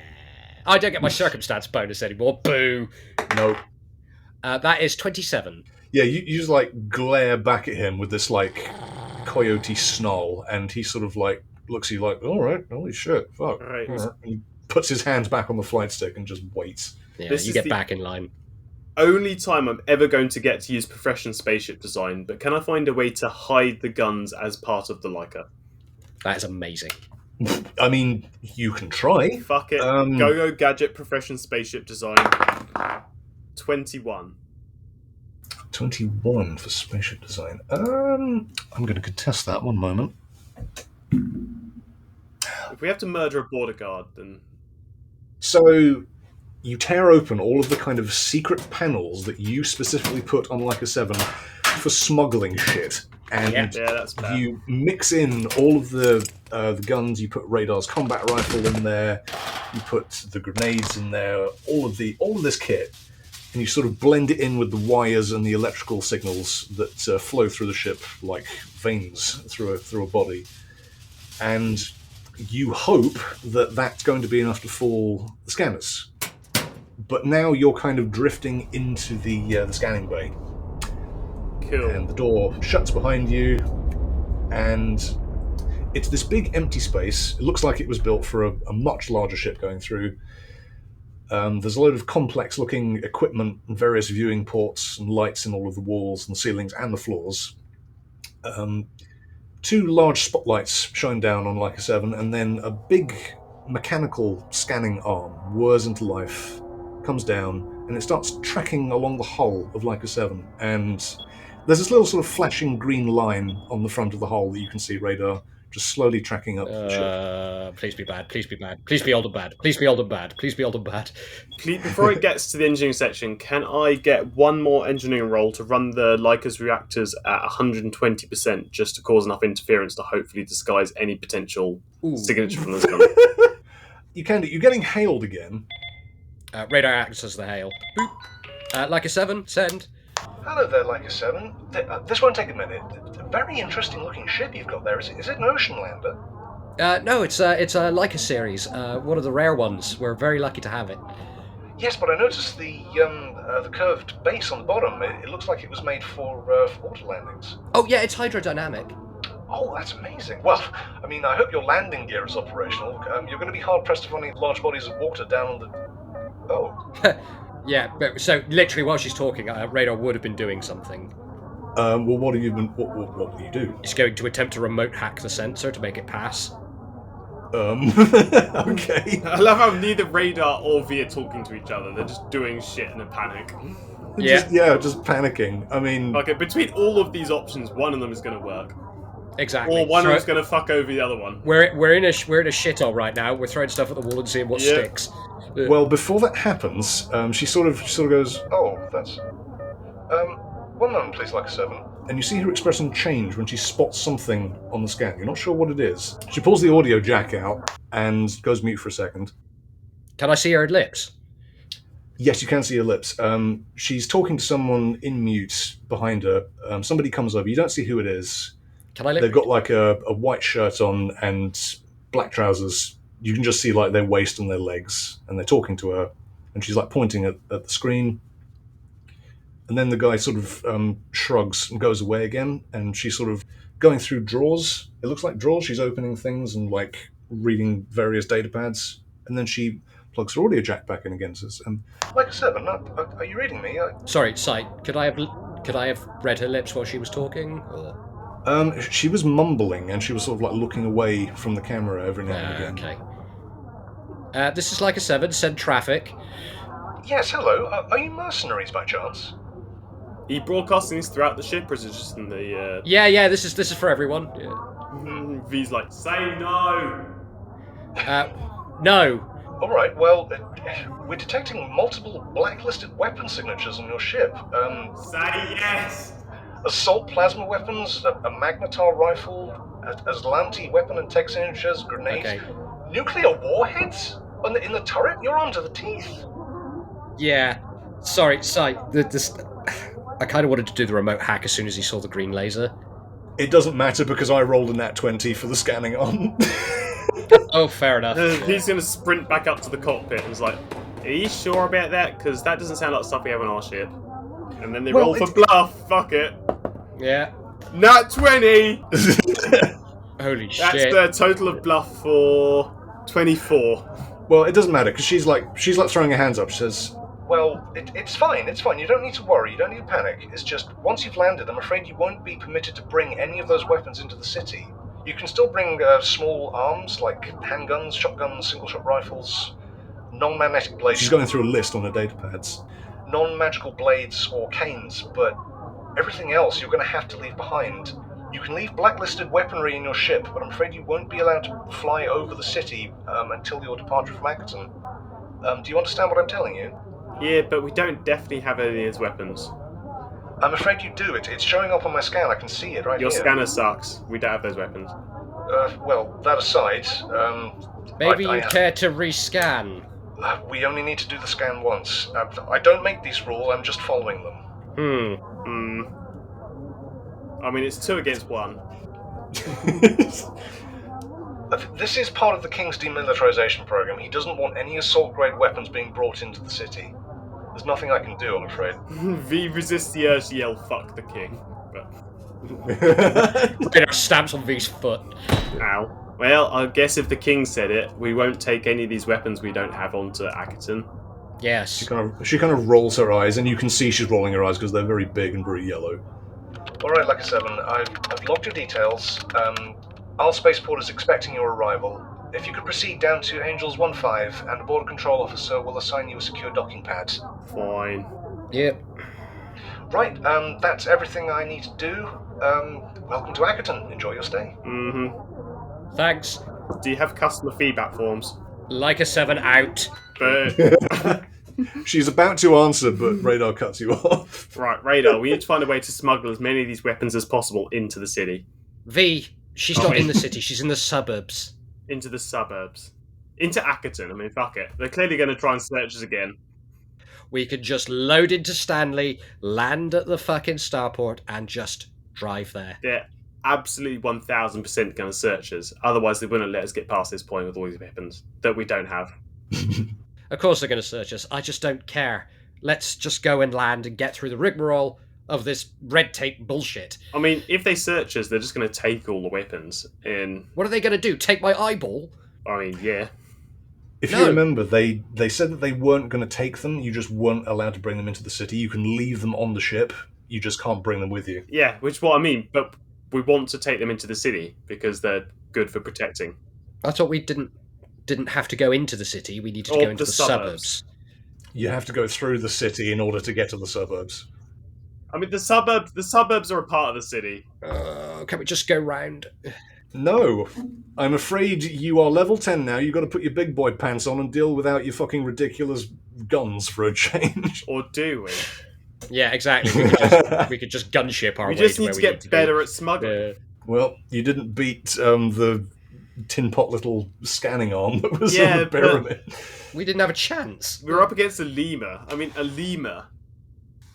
Speaker 4: I don't get my circumstance bonus anymore. Boo.
Speaker 1: No.
Speaker 4: That is 27.
Speaker 1: Yeah, you just like glare back at him with this like coyote snarl, and he sort of like looks at you like, all right, holy shit, fuck.
Speaker 2: All right.
Speaker 1: And he puts his hands back on the flight stick and just waits.
Speaker 4: Yeah,
Speaker 2: This
Speaker 4: you
Speaker 2: is
Speaker 4: get
Speaker 2: the-
Speaker 4: back in line.
Speaker 2: Only time I'm ever going to get to use profession spaceship design, but can I find a way to hide the guns as part of the Leica?
Speaker 4: That is amazing.
Speaker 1: I mean, you can try.
Speaker 2: Fuck it. Go gadget profession spaceship design. 21.
Speaker 1: 21 for spaceship design. I'm going to contest that. One moment.
Speaker 2: If we have to murder a border guard, then...
Speaker 1: So, you tear open all of the kind of secret panels that you specifically put on Leica 7 for smuggling shit. And
Speaker 2: Yeah, that's bad.
Speaker 1: you mix in all of the guns. You put Radar's combat rifle in there. You put the grenades in there. All of this kit, and you sort of blend it in with the wires and the electrical signals that flow through the ship like veins through a body. And you hope that that's going to be enough to fool the scanners. But now you're kind of drifting into the scanning bay.
Speaker 2: Cool.
Speaker 1: And the door shuts behind you, and It's this big empty space. It looks like it was built for a much larger ship going through. There's a load of complex-looking equipment and various viewing ports and lights in all of the walls and ceilings and the floors. 2 large spotlights shine down on Leica 7, and then a big mechanical scanning arm whirs into life, comes down, and it starts tracking along the hull of Leica 7. And there's this little sort of flashing green line on the front of the hull that you can see Radar just slowly tracking up the ship.
Speaker 4: Please be bad, please be bad, please be old and bad, please be old and bad, please be old and bad.
Speaker 2: Before it gets to the engineering section, can I get one more engineering roll to run the Leica's reactors at 120% just to cause enough interference to hopefully disguise any potential signature from this gun?
Speaker 1: You can do. You're getting hailed again.
Speaker 4: Radar acts as the hail. Boop. Leica 7, send.
Speaker 1: Hello there, Leica 7. This won't take a minute. A very interesting looking ship you've got there. Is it an ocean lander?
Speaker 4: No, it's a Leica series. One of the rare ones. We're very lucky to have it.
Speaker 1: Yes, but I noticed the curved base on the bottom. It looks like it was made for water landings.
Speaker 4: Oh yeah, it's hydrodynamic.
Speaker 1: Oh, that's amazing. Well, I mean, I hope your landing gear is operational. You're going to be hard pressed to find large bodies of water down on the. Oh.
Speaker 4: Yeah, but so literally while she's talking, Radar would have been doing something.
Speaker 1: Well, what will you do?
Speaker 4: He's going to attempt to remote hack the sensor to make it pass.
Speaker 1: Okay.
Speaker 2: I love how neither Radar or Vee are talking to each other. They're just doing shit in a panic.
Speaker 4: Yeah.
Speaker 1: Just panicking. I mean...
Speaker 2: Okay, between all of these options, one of them is going to work.
Speaker 4: Exactly.
Speaker 2: Or one of them's going to fuck over the other one.
Speaker 4: We're in a shithole right now. We're throwing stuff at the wall and seeing what sticks.
Speaker 1: Well, before that happens, she sort of goes, "Oh, that's... 1 moment, please, Leica 7." And you see her expression change when she spots something on the scan. You're not sure what it is. She pulls the audio jack out and goes mute for a second.
Speaker 4: Can I see her lips?
Speaker 1: Yes, you can see her lips. She's talking to someone in mute behind her. Somebody comes over. You don't see who it is. They've got like a white shirt on and black trousers. You can just see like their waist and their legs, and they're talking to her, and she's like pointing at the screen. And then the guy sort of shrugs and goes away again, and she's sort of going through drawers. It looks like drawers. She's opening things and like reading various data pads, and then she plugs her audio jack back in again. Says, "Leica 7, are you reading me?"
Speaker 4: Sorry, Sight. Could I have read her lips while she was talking? Or?
Speaker 1: She was mumbling, and she was sort of like looking away from the camera every now and again.
Speaker 4: Okay. This is Leica 7, send traffic.
Speaker 1: Yes, hello. Are you mercenaries by chance?
Speaker 2: Are you broadcasting this throughout the ship, or is it just in the...
Speaker 4: Yeah, this is for everyone. Yeah.
Speaker 2: V's like, say no!
Speaker 4: No.
Speaker 1: Alright, well, we're detecting multiple blacklisted weapon signatures on your ship.
Speaker 2: Say yes!
Speaker 1: Assault plasma weapons, a magnetar rifle, Aslanti weapon and tech signatures, grenades, nuclear warheads in the turret. You're armed to the teeth.
Speaker 4: Yeah, sorry, Sight. I kind of wanted to do the remote hack as soon as he saw the green laser.
Speaker 1: It doesn't matter because I rolled a nat 20 for the scanning on.
Speaker 4: Oh, fair enough.
Speaker 2: He's going to sprint back up to the cockpit and is like, "Are you sure about that? Because that doesn't sound like stuff we have on our ship." And then they roll for bluff. Fuck it.
Speaker 4: Yeah.
Speaker 2: Nat 20!
Speaker 4: Holy shit.
Speaker 2: That's the total of bluff for 24.
Speaker 1: Well, it doesn't matter, because she's like throwing her hands up. She says, "Well, it's fine. You don't need to worry. You don't need to panic. It's just, once you've landed, I'm afraid you won't be permitted to bring any of those weapons into the city. You can still bring small arms, like handguns, shotguns, single-shot rifles, non-magnetic blades." She's going through a list on her data pads. "Non-magical blades or canes, but everything else you're going to have to leave behind. You can leave blacklisted weaponry in your ship, but I'm afraid you won't be allowed to fly over the city until your departure from Akiton. Do you understand what I'm telling you?"
Speaker 2: Yeah, but we don't definitely have any of his weapons.
Speaker 1: "I'm afraid you do. It's showing up on my scan. I can see it right
Speaker 2: Your
Speaker 1: here."
Speaker 2: Your scanner sucks. We don't have those weapons.
Speaker 1: Well, that aside...
Speaker 4: Maybe you'd care to rescan.
Speaker 1: We only need to do the scan once. I don't make these rules, I'm just following them.
Speaker 2: I mean, it's 2 against 1.
Speaker 1: This is part of the King's demilitarization program. He doesn't want any assault-grade weapons being brought into the city. There's nothing I can do, I'm afraid.
Speaker 2: V resists the urge to yell, "Fuck the king." But...
Speaker 4: Radar stamps on V's foot.
Speaker 2: Ow. Well, I guess if the king said it, we won't take any of these weapons we don't have onto Akiton.
Speaker 4: Yes.
Speaker 1: She kind of rolls her eyes, and you can see she's rolling her eyes because they're very big and very yellow. All right, Lucky 7, I've logged your details. Our spaceport is expecting your arrival. If you could proceed down to Angels 1-5, and the border control officer will assign you a secure docking pad.
Speaker 2: Fine.
Speaker 4: Yep.
Speaker 1: Right, that's everything I need to do. Welcome to Akiton. Enjoy your stay.
Speaker 2: Mm-hmm.
Speaker 4: Thanks.
Speaker 2: Do you have customer feedback forms?
Speaker 4: Like a 7 out.
Speaker 2: But...
Speaker 1: She's about to answer, but Radar cuts you off.
Speaker 2: Right, Radar, we need to find a way to smuggle as many of these weapons as possible into the city.
Speaker 4: V, she's not in the city, she's in the suburbs.
Speaker 2: Into the suburbs. Into Akiton, I mean, fuck it. They're clearly going to try and search us again.
Speaker 4: We could just load into Stanley, land at the fucking starport, and just drive there.
Speaker 2: They're absolutely 1000% going to search us. Otherwise, they wouldn't let us get past this point with all these weapons that we don't have.
Speaker 4: Of course they're going to search us. I just don't care. Let's just go and land and get through the rigmarole of this red tape bullshit.
Speaker 2: I mean, if they search us, they're just going to take all the weapons. And
Speaker 4: what are they going to do? Take my eyeball?
Speaker 2: I mean, yeah.
Speaker 1: If you remember, they said that they weren't going to take them. You just weren't allowed to bring them into the city. You can leave them on the ship. You just can't bring them with you.
Speaker 2: Yeah, which is what I mean. But we want to take them into the city because they're good for protecting.
Speaker 4: I thought we didn't have to go into the city. We needed to go into the suburbs.
Speaker 1: You have to go through the city in order to get to the suburbs.
Speaker 2: I mean, the suburbs are a part of the city.
Speaker 4: Can we just go round?
Speaker 1: No. I'm afraid you are level 10 now. You've got to put your big boy pants on and deal without your fucking ridiculous guns for a change.
Speaker 2: Or do we?
Speaker 4: Yeah, exactly. We could just gunship our way to where we need to
Speaker 2: We just need to get better at smuggling.
Speaker 1: Well, you didn't beat the tin pot little scanning arm that was on the pyramid.
Speaker 4: We didn't have a chance.
Speaker 2: We were up against a lemur. I mean, a lemur.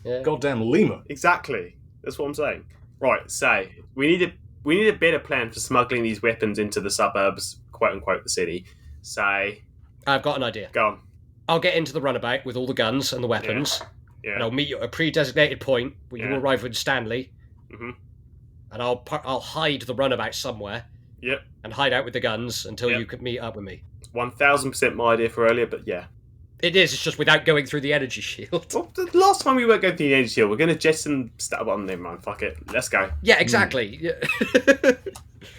Speaker 1: Yeah. Goddamn lemur.
Speaker 2: Exactly. That's what I'm saying. Right, so we need a better plan for smuggling these weapons into the suburbs, quote unquote, the city. So
Speaker 4: I've got an idea.
Speaker 2: Go on.
Speaker 4: I'll get into the runabout with all the guns and the weapons.
Speaker 2: Yeah.
Speaker 4: And I'll meet you at a pre-designated point where you arrive with Stanley.
Speaker 2: Mm-hmm.
Speaker 4: And I'll hide the runabout somewhere.
Speaker 2: Yep.
Speaker 4: And hide out with the guns until you can meet up with me.
Speaker 2: 1000% my idea for earlier, but yeah.
Speaker 4: It is, it's just without going through the energy shield.
Speaker 2: Well, the last time we weren't going through the energy shield, we're going to jettison... Well, never mind, fuck it. Let's go.
Speaker 4: Yeah, exactly.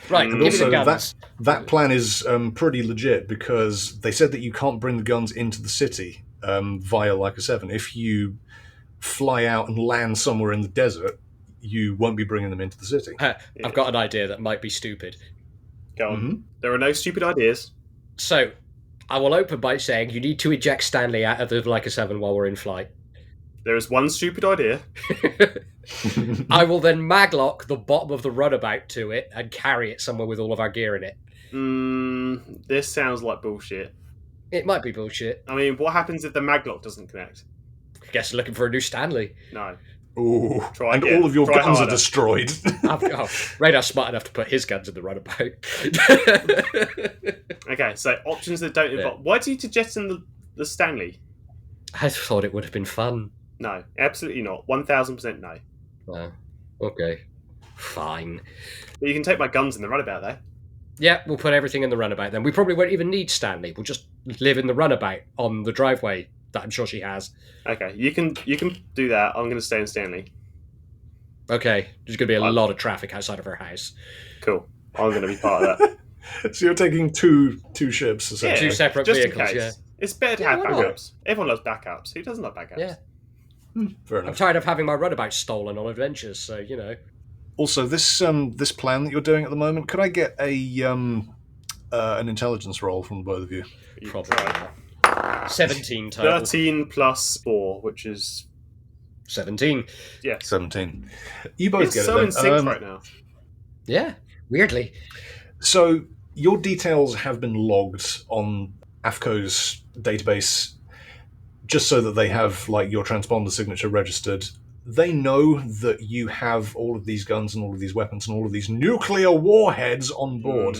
Speaker 4: Right,
Speaker 1: and
Speaker 4: give
Speaker 1: also,
Speaker 4: me the guns.
Speaker 1: that plan is pretty legit because they said that you can't bring the guns into the city via Leica 7. If you fly out and land somewhere in the desert, you won't be bringing them into the city.
Speaker 4: I've got an idea that might be stupid.
Speaker 2: Go on. Mm-hmm. There are no stupid ideas.
Speaker 4: So, I will open by saying you need to eject Stanley out of the Leica 7 while we're in flight.
Speaker 2: There is one stupid idea.
Speaker 4: I will then maglock the bottom of the runabout to it and carry it somewhere with all of our gear in it.
Speaker 2: This sounds like bullshit.
Speaker 4: It might be bullshit.
Speaker 2: I mean, what happens if the maglock doesn't connect?
Speaker 4: I guess looking for a new Stanley.
Speaker 2: No.
Speaker 1: Ooh, and all of your guns are destroyed.
Speaker 4: Radar's smart enough to put his guns in the runabout.
Speaker 2: Okay, so options that don't involve... Why do you jettison the Stanley?
Speaker 4: I thought it would have been fun.
Speaker 2: No, absolutely not. 1000% no.
Speaker 4: Oh, okay. Fine.
Speaker 2: But you can take my guns in the runabout there.
Speaker 4: Yeah, we'll put everything in the runabout then. We probably won't even need Stanley. We'll just live in the runabout on the driveway that I'm sure she has.
Speaker 2: Okay, you can do that. I'm going to stay in Stanley.
Speaker 4: Okay, there's going to be a lot of traffic outside of her house.
Speaker 2: Cool. I'm going to be part of that.
Speaker 1: So you're taking two ships, essentially.
Speaker 4: Yeah, two separate
Speaker 2: just
Speaker 4: vehicles,
Speaker 2: in case. It's better to have backups. Everyone loves backups. Who doesn't love backups?
Speaker 4: Yeah.
Speaker 1: Fair enough.
Speaker 4: I'm tired of having my runabout stolen on adventures, so, you know.
Speaker 1: Also, this plan that you're doing at the moment, could I get an intelligence roll from both of you?
Speaker 4: Probably not. 17 total.
Speaker 2: 13 plus 4, which is...
Speaker 4: 17.
Speaker 2: Yeah.
Speaker 1: 17. You both get it
Speaker 2: so
Speaker 1: then.
Speaker 2: in sync right now.
Speaker 4: Yeah, weirdly.
Speaker 1: So, your details have been logged on AFCO's database just so that they have your transponder signature registered. They know that you have all of these guns and all of these weapons and all of these nuclear warheads on board.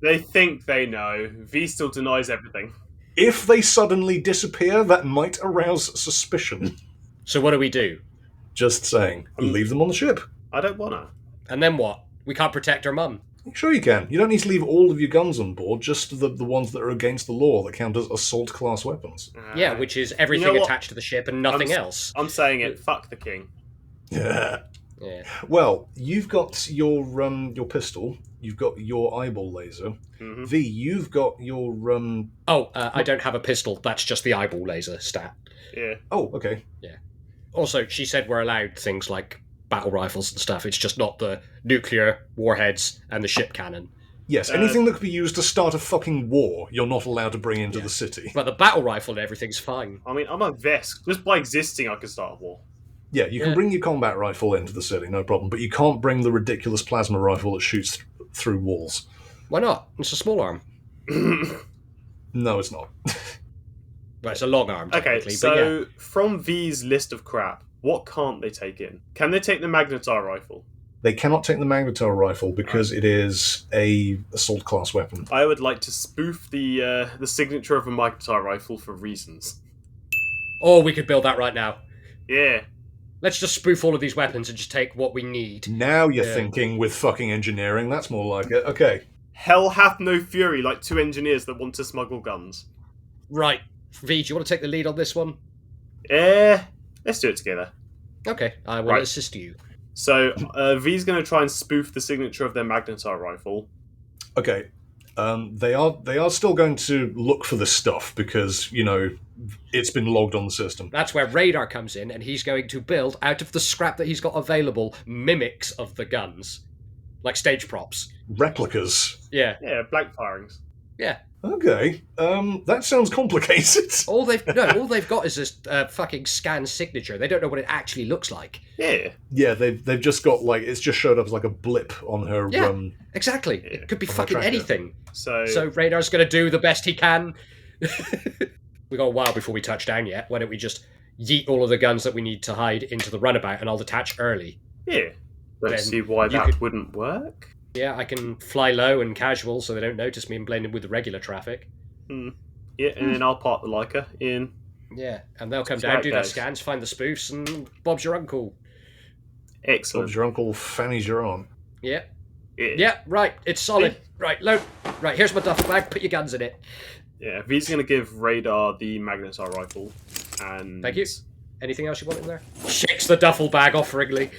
Speaker 2: They think they know. V still denies everything.
Speaker 1: If they suddenly disappear, that might arouse suspicion.
Speaker 4: So what do we do?
Speaker 1: Just saying. Leave them on the ship.
Speaker 2: I don't want to.
Speaker 4: And then what? We can't protect her mum.
Speaker 1: Sure you can. You don't need to leave all of your guns on board, just the ones that are against the law that count as assault class weapons.
Speaker 4: Yeah, which is everything attached to the ship and nothing else.
Speaker 2: I'm saying it. Fuck the king.
Speaker 1: Yeah.
Speaker 4: Yeah.
Speaker 1: Well, you've got your pistol. You've got your eyeball laser.
Speaker 2: Mm-hmm.
Speaker 1: V, you've got your
Speaker 4: I don't have a pistol. That's just the eyeball laser stat.
Speaker 2: Yeah.
Speaker 1: Oh, okay.
Speaker 4: Yeah. Also, she said we're allowed things like battle rifles and stuff. It's just not the nuclear warheads and the ship cannon.
Speaker 1: Yes, anything that could be used to start a fucking war, you're not allowed to bring into the city.
Speaker 4: But the battle rifle and everything's fine.
Speaker 2: I mean, I'm a Vesk. Just by existing, I could start a war.
Speaker 1: Yeah, you can bring your combat rifle into the city, no problem, but you can't bring the ridiculous plasma rifle that shoots through walls.
Speaker 4: Why not? It's a small arm.
Speaker 1: No, it's not.
Speaker 4: But it's a long arm,
Speaker 2: Okay,
Speaker 4: technically.
Speaker 2: so
Speaker 4: but
Speaker 2: from V's list of crap, what can't they take in? Can they take the magnetar rifle?
Speaker 1: They cannot take the magnetar rifle because it is a assault class weapon.
Speaker 2: I would like to spoof the signature of a magnetar rifle for reasons.
Speaker 4: Oh, we could build that right now.
Speaker 2: Yeah.
Speaker 4: Let's just spoof all of these weapons and just take what we need.
Speaker 1: Now you're thinking with fucking engineering, that's more like it. Okay.
Speaker 2: Hell hath no fury like two engineers that want to smuggle guns.
Speaker 4: Right. V, do you want to take the lead on this one?
Speaker 2: Let's do it together.
Speaker 4: Okay, I will assist you.
Speaker 2: So, V's going to try and spoof the signature of their magnetar rifle.
Speaker 1: Okay. They are still going to look for this stuff because, it's been logged on the system.
Speaker 4: That's where Radar comes in, and he's going to build, out of the scrap that he's got available, mimics of the guns. Like stage props.
Speaker 1: Replicas.
Speaker 4: Yeah.
Speaker 2: Yeah, blank firings.
Speaker 4: Yeah.
Speaker 1: Okay. That sounds complicated.
Speaker 4: All they've got is this fucking scan signature. They don't know what it actually looks like.
Speaker 2: Yeah.
Speaker 1: Yeah, they've just got it's just showed up as like a blip on her.
Speaker 4: Yeah, exactly. It could be fucking anything. So Radar's going to do the best he can. We got a while before we touch down yet. Why don't we just yeet all of the guns that we need to hide into the runabout and I'll detach early?
Speaker 2: Yeah. Let's see why that wouldn't work.
Speaker 4: Yeah, I can fly low and casual so they don't notice me and blend in with the regular traffic.
Speaker 2: Yeah, and then I'll park the Leica in.
Speaker 4: Yeah, and they'll come down, do their scans, find the spoofs, and Bob's your uncle.
Speaker 2: Excellent.
Speaker 1: Bob's your uncle, Fanny's your aunt.
Speaker 4: Yeah. Yeah, right, it's solid. Right, load. Right, here's my duffel bag, put your guns in it.
Speaker 2: Yeah, V's going to give Radar the magnetar rifle. And
Speaker 4: thank you. Anything else you want in there? Shakes the duffel bag offeringly.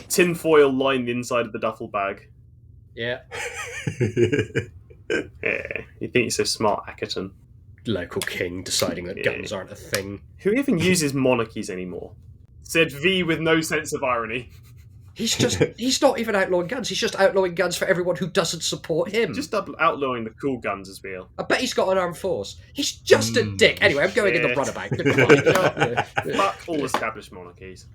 Speaker 2: Tinfoil line the inside of the duffel bag.
Speaker 4: Yeah.
Speaker 2: Yeah, you think you're so smart, Akiton.
Speaker 4: Local king deciding that guns aren't a thing.
Speaker 2: Who even uses monarchies anymore? Said V with no sense of irony.
Speaker 4: He's not even outlawing guns, he's just outlawing guns for everyone who doesn't support him.
Speaker 2: Just outlawing the cool guns as well.
Speaker 4: I bet he's got an armed force. He's just a dick. Anyway, I'm going in the runabout. Goodbye.
Speaker 2: Fuck all established monarchies.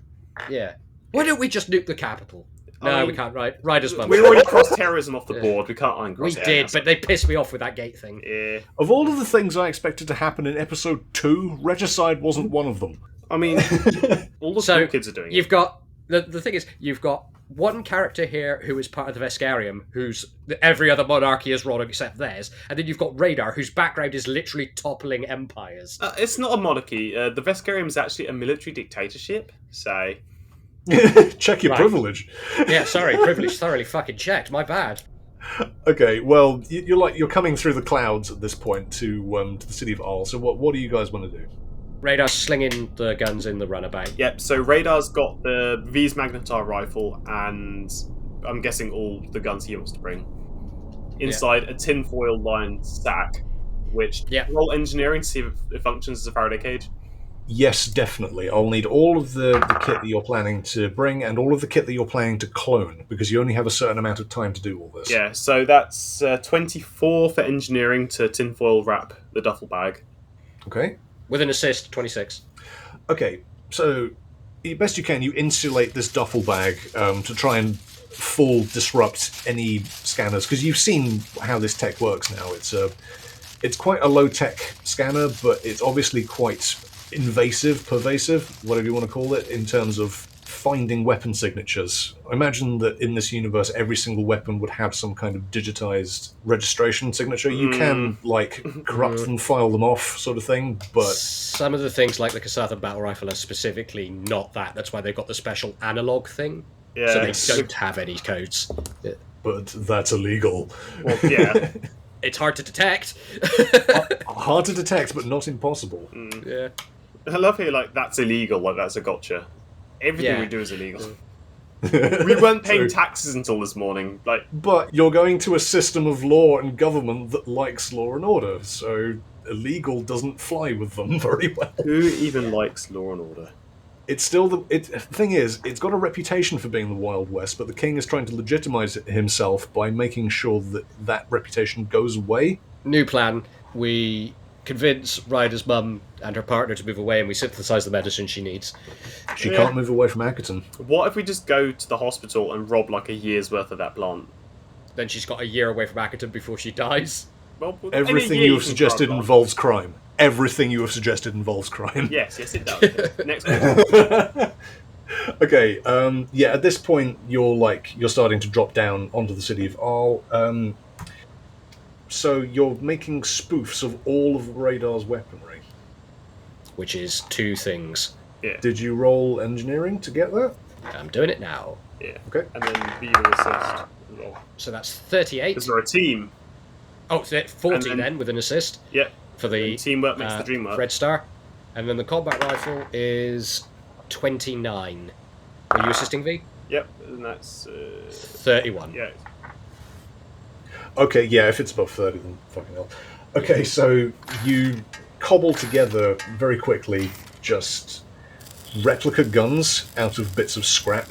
Speaker 4: Yeah. Why don't we just nuke the capital? No, we can't. Ryder's mum.
Speaker 2: We already crossed terrorism off the board. We can't uncross
Speaker 4: it. We did, but they pissed me off with that gate thing.
Speaker 2: Yeah.
Speaker 1: Of all of the things I expected to happen in episode 2, regicide wasn't one of them.
Speaker 2: I mean, all the cool kids are doing
Speaker 4: it. The thing is, you've got one character here who is part of the Veskarium, who's every other monarchy is wrong except theirs, and then you've got Radar, whose background is literally toppling empires.
Speaker 2: It's not a monarchy. The Veskarium is actually a military dictatorship, so...
Speaker 1: Check your privilege.
Speaker 4: Yeah, sorry, privilege thoroughly fucking checked. My bad.
Speaker 1: Okay, well, you're coming through the clouds at this point to the city of Arl. So what do you guys want to do?
Speaker 4: Radar's slinging the guns in the runabout.
Speaker 2: Yep. So Radar's got the V's magnetar rifle, and I'm guessing all the guns he wants to bring inside a tinfoil lined sack. Which roll engineering to see if it functions as a Faraday cage.
Speaker 1: Yes, definitely. I'll need all of the kit that you're planning to bring and all of the kit that you're planning to clone, because you only have a certain amount of time to do all this.
Speaker 2: Yeah, so that's 24 for engineering to tinfoil wrap the duffel bag.
Speaker 1: Okay.
Speaker 4: With an assist, 26.
Speaker 1: Okay, so best you can, you insulate this duffel bag to try and full disrupt any scanners, because you've seen how this tech works now. It's quite a low-tech scanner, but it's obviously quite... pervasive, whatever you want to call it, in terms of finding weapon signatures. I imagine that in this universe, every single weapon would have some kind of digitized registration signature. You can, corrupt them, file them off, sort of thing, but...
Speaker 4: Some of the things, like the Kasatha battle rifle, are specifically not that. That's why they've got the special analog thing.
Speaker 2: Yeah.
Speaker 4: So they don't have any codes.
Speaker 1: But that's illegal.
Speaker 2: Well, yeah.
Speaker 4: It's hard to detect.
Speaker 1: Hard to detect, but not impossible.
Speaker 4: Yeah.
Speaker 2: I love how, like, that's illegal, like, that's a gotcha. Everything we do is illegal. We weren't paying taxes until this morning. Like,
Speaker 1: but you're going to a system of law and government that likes law and order, so illegal doesn't fly with them very well.
Speaker 2: Who even likes law and order?
Speaker 1: It's still the thing is, it's got a reputation for being the Wild West, but the king is trying to legitimize it himself by making sure that that reputation goes away.
Speaker 4: New plan. We convince Ryder's mum and her partner to move away, and we synthesize the medicine she needs.
Speaker 1: She can't move away from Akiton.
Speaker 2: What if we just go to the hospital and rob like a year's worth of that plant?
Speaker 4: Then she's got a year away from Akiton before she dies.
Speaker 2: Well,
Speaker 1: everything you have suggested involves crime. Everything you have suggested involves crime.
Speaker 2: Yes, it does. Next question.
Speaker 1: Okay, at this point you're starting to drop down onto the city of Arl. So you're making spoofs of all of Radar's weaponry.
Speaker 4: Which is 2 things.
Speaker 2: Yeah.
Speaker 1: Did you roll engineering to get that?
Speaker 4: I'm doing it now.
Speaker 2: Yeah.
Speaker 1: Okay.
Speaker 2: And then Vee will assist.
Speaker 4: So that's 38.
Speaker 2: Because we're a team.
Speaker 4: Oh, 40 then with an assist.
Speaker 2: Yeah.
Speaker 4: For the
Speaker 2: teamwork makes the dream work.
Speaker 4: Red Star. And then the combat rifle is 29. Are you assisting, V?
Speaker 2: Yep, and that's
Speaker 4: 31.
Speaker 2: Yeah.
Speaker 1: Okay, yeah, if it's above 30, then fucking hell. Okay, so you cobble together very quickly just replica guns out of bits of scrap.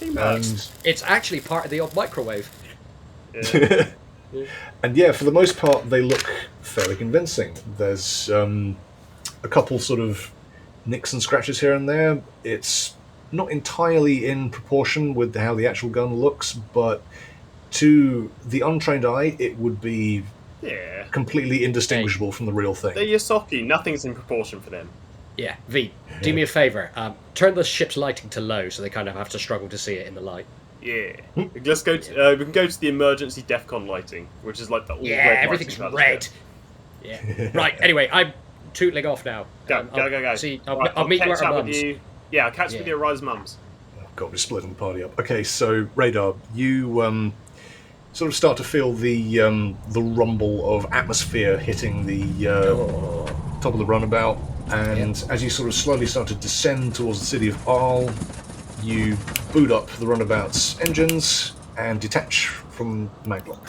Speaker 1: And
Speaker 4: it's actually part of the old microwave.
Speaker 2: Yeah.
Speaker 1: And yeah, for the most part, they look fairly convincing. There's a couple sort of nicks and scratches here and there. It's not entirely in proportion with how the actual gun looks, but to the untrained eye, it would be completely indistinguishable from the real thing.
Speaker 2: They're Yosaki. Nothing's in proportion for them.
Speaker 4: Yeah, V, do me a favour. Turn the ship's lighting to low so they kind of have to struggle to see it in the light.
Speaker 2: Yeah. Let's go to, we can go to the emergency DEFCON lighting, which is like the all red.
Speaker 4: Everything's red. Yeah. Right, anyway, I'm tootling off now.
Speaker 2: Go.
Speaker 4: See, I'll meet you at our mums.
Speaker 2: Yeah, I'll catch you with your Ryder's mums.
Speaker 1: Oh god, we're splitting the party up. Okay, so Radar, you sort of start to feel the rumble of atmosphere hitting the top of the runabout, and as you sort of slowly start to descend towards the city of Arl, you boot up the runabout's engines and detach from the magblock.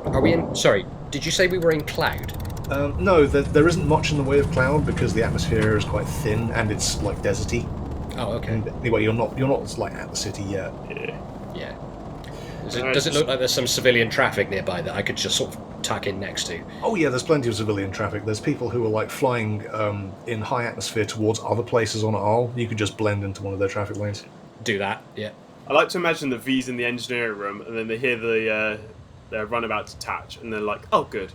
Speaker 4: Are we in... Sorry, did you say we were in cloud?
Speaker 1: No, there isn't much in the way of cloud because the atmosphere is quite thin and it's like deserty.
Speaker 4: Oh, okay.
Speaker 1: And anyway, you're not like at the city yet.
Speaker 4: Yeah. Does it look like there's some civilian traffic nearby that I could just sort of tuck in next to?
Speaker 1: Oh yeah, there's plenty of civilian traffic. There's people who are like flying in high atmosphere towards other places on Arl. You could just blend into one of their traffic lanes.
Speaker 4: Do that, yeah.
Speaker 2: I like to imagine the V's in the engineering room, and then they hear the runabout detach, and they're like, "Oh, good.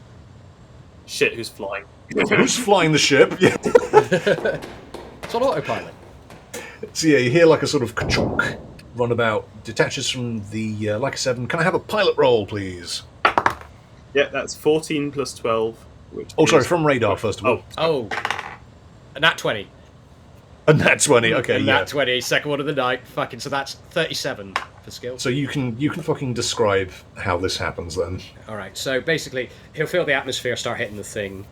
Speaker 2: Shit, who's flying?
Speaker 1: Who's flying the ship?" Yeah.
Speaker 4: It's on autopilot.
Speaker 1: So yeah, you hear like a sort of ka-chonk runabout detaches from the Leica 7. Can I have a pilot roll, please?
Speaker 2: Yeah, that's 14 plus 12. Which
Speaker 1: sorry, from Radar, first of all.
Speaker 4: Oh. A nat 20.
Speaker 1: A nat 20, okay,
Speaker 4: a nat 20, second one of the night. Fucking, so that's 37 for skill.
Speaker 1: So you can fucking describe how this happens then.
Speaker 4: Alright, so basically, he'll feel the atmosphere start hitting the thing.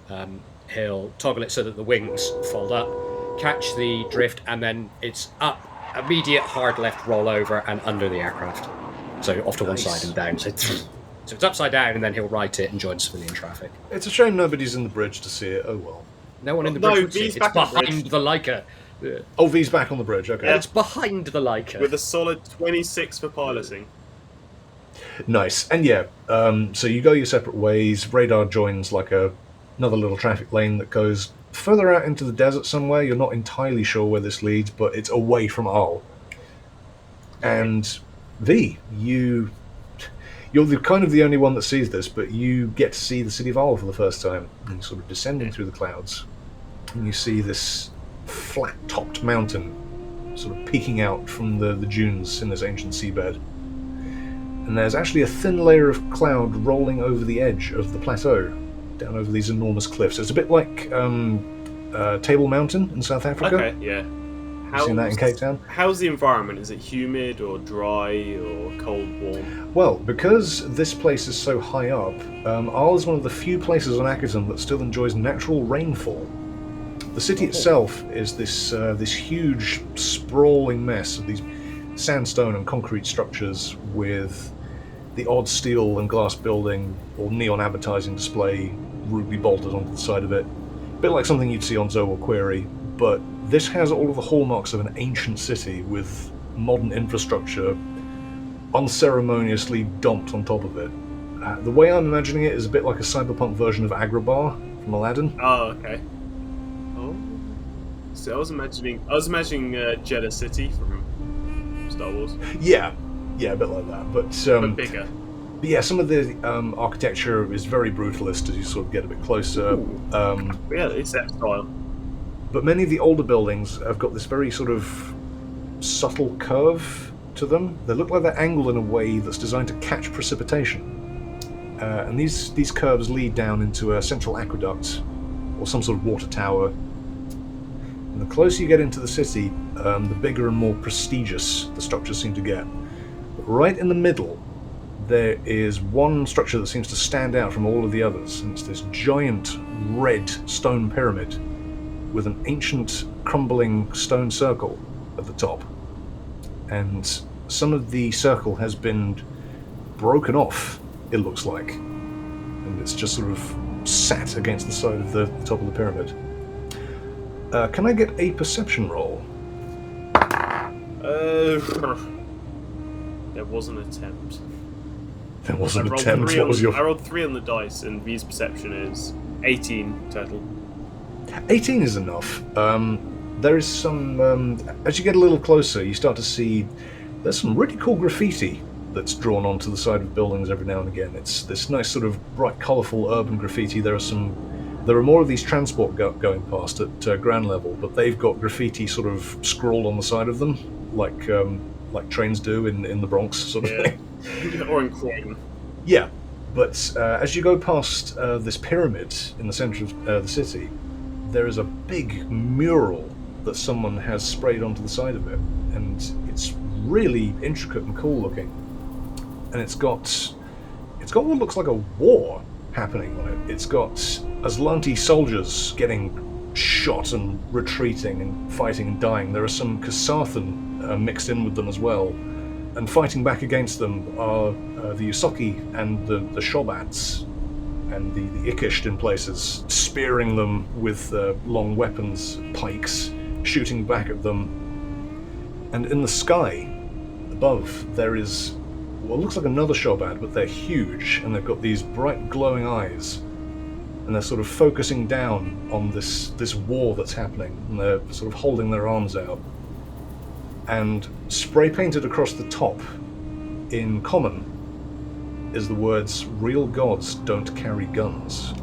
Speaker 4: He'll toggle it so that the wings fold up, catch the drift, and then it's up. Immediate hard left roll over and under the aircraft. So off to one side and down. So it's upside down, and then he'll right it and join civilian traffic.
Speaker 1: It's a shame nobody's in the bridge to see it. Oh well.
Speaker 4: No one in the bridge would see it. It's behind the Leica. Yeah.
Speaker 1: Oh, V's back on the bridge, okay.
Speaker 4: Yeah. It's behind the Leica.
Speaker 2: With a solid 26 for piloting.
Speaker 1: Nice. And yeah, so you go your separate ways. Radar joins like another little traffic lane that goes further out into the desert somewhere. You're not entirely sure where this leads, but it's away from Arl. And V, you're kind of the only one that sees this, but you get to see the city of Arl for the first time. And you're sort of descending through the clouds. And you see this flat-topped mountain sort of peeking out from the dunes in this ancient seabed. And there's actually a thin layer of cloud rolling over the edge of the plateau, down over these enormous cliffs. It's a bit like Table Mountain in South Africa.
Speaker 2: Okay, yeah.
Speaker 1: You've seen that in Cape Town?
Speaker 2: How's the environment? Is it humid or dry or cold, warm?
Speaker 1: Well, because this place is so high up, Arl is one of the few places on Akiton that still enjoys natural rainfall. The city itself is this huge, sprawling mess of these sandstone and concrete structures with the odd steel and glass building or neon advertising display rudely bolted onto the side of it. A bit like something you'd see on Zoe or Query, but this has all of the hallmarks of an ancient city with modern infrastructure unceremoniously dumped on top of it. The way I'm imagining it is a bit like a cyberpunk version of Agrabah from Aladdin.
Speaker 2: Oh, okay. Oh, so I was imagining Jeddah City from Star Wars.
Speaker 1: Yeah, a bit like that, but
Speaker 2: bigger.
Speaker 1: But yeah, some of the architecture is very brutalist as you sort of get a bit closer.
Speaker 2: Yeah, it's that style.
Speaker 1: But many of the older buildings have got this very sort of subtle curve to them. They look like they're angled in a way that's designed to catch precipitation. And these curves lead down into a central aqueduct or some sort of water tower. And the closer you get into the city, the bigger and more prestigious the structures seem to get. But right in the middle, there is one structure that seems to stand out from all of the others, and it's this giant red stone pyramid with an ancient crumbling stone circle at the top. And some of the circle has been broken off, it looks like, and it's just sort of sat against the side of the top of the pyramid. Can I get a perception roll?
Speaker 2: There was an attempt.
Speaker 1: There was an attempt. What was your...
Speaker 2: I rolled 3 on the dice, and V's perception is 18 total.
Speaker 1: 18 is enough. There is some... as you get a little closer, you start to see there's some really cool graffiti that's drawn onto the side of buildings every now and again. It's this nice sort of bright, colourful urban graffiti. There are more of these transport going past at ground level, but they've got graffiti sort of scrawled on the side of them, like trains do in the Bronx, sort of thing.
Speaker 2: Or in Croydon.
Speaker 1: Yeah, but as you go past this pyramid in the centre of the city, there is a big mural that someone has sprayed onto the side of it, and it's really intricate and cool looking. And it's got what looks like a war happening on it. It's got Aslanti soldiers getting shot and retreating and fighting and dying. There are some Kasathan mixed in with them as well. And fighting back against them are the Yusoki and the Shobats and the Ikisht in places, spearing them with long weapons, pikes, shooting back at them. And in the sky above there is what looks like another Shobat, but they're huge and they've got these bright glowing eyes, and they're sort of focusing down on this war that's happening, and they're sort of holding their arms out. And spray painted across the top in common is the words, "Real gods don't carry guns."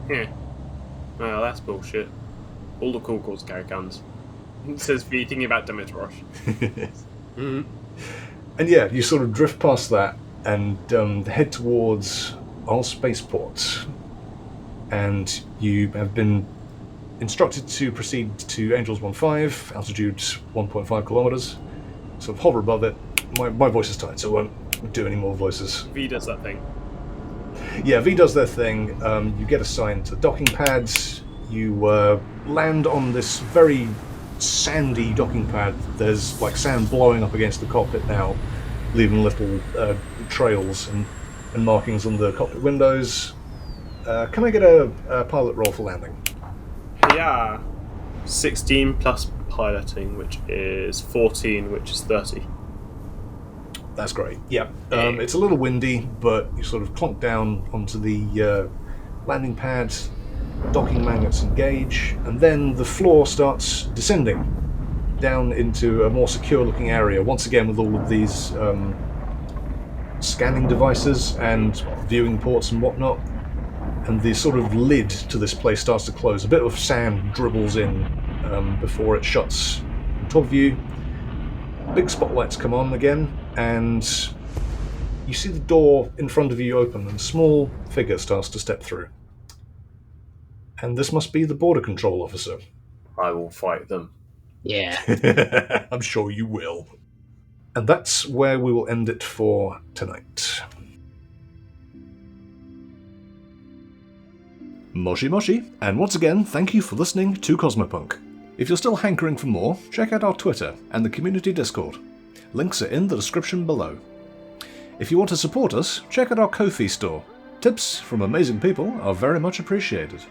Speaker 2: Well, that's bullshit. All the cool gods carry guns. It says V thinking about Dimitrosh.
Speaker 1: Mm-hmm. And yeah, you sort of drift past that and head towards our spaceport. And you have been instructed to proceed to Angels 1-5, altitude 1.5 kilometers. Sort of hover above it. My voice is tight, so I won't do any more voices.
Speaker 2: V does that thing.
Speaker 1: Yeah, V does their thing. You get assigned to docking pads. You land on this very sandy docking pad. There's like sand blowing up against the cockpit now, leaving little trails and markings on the cockpit windows. Can I get a pilot roll for landing?
Speaker 2: Yeah. 16 plus piloting, which is 14, which is 30.
Speaker 1: That's great. Yeah. It's a little windy, but you sort of clonk down onto the landing pad, docking magnets engage, and then the floor starts descending down into a more secure looking area, once again with all of these scanning devices and viewing ports and whatnot. And the sort of lid to this place starts to close. A bit of sand dribbles in before it shuts on top of you. Big spotlights come on again, and you see the door in front of you open, and a small figure starts to step through. And this must be the border control officer.
Speaker 2: I will fight them.
Speaker 4: Yeah.
Speaker 1: I'm sure you will. And that's where we will end it for tonight. Moshi Moshi, and once again, thank you for listening to Cosmopunk. If you're still hankering for more, check out our Twitter and the community Discord. Links are in the description below. If you want to support us, check out our Ko-fi store. Tips from amazing people are very much appreciated.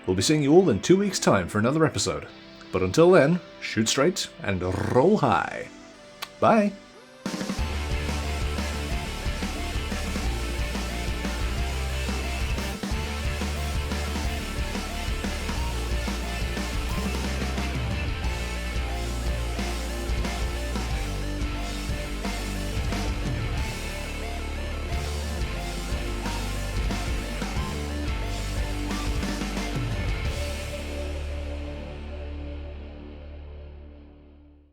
Speaker 1: We'll be seeing you all in 2 weeks' time for another episode. But until then, shoot straight and roll high. Bye!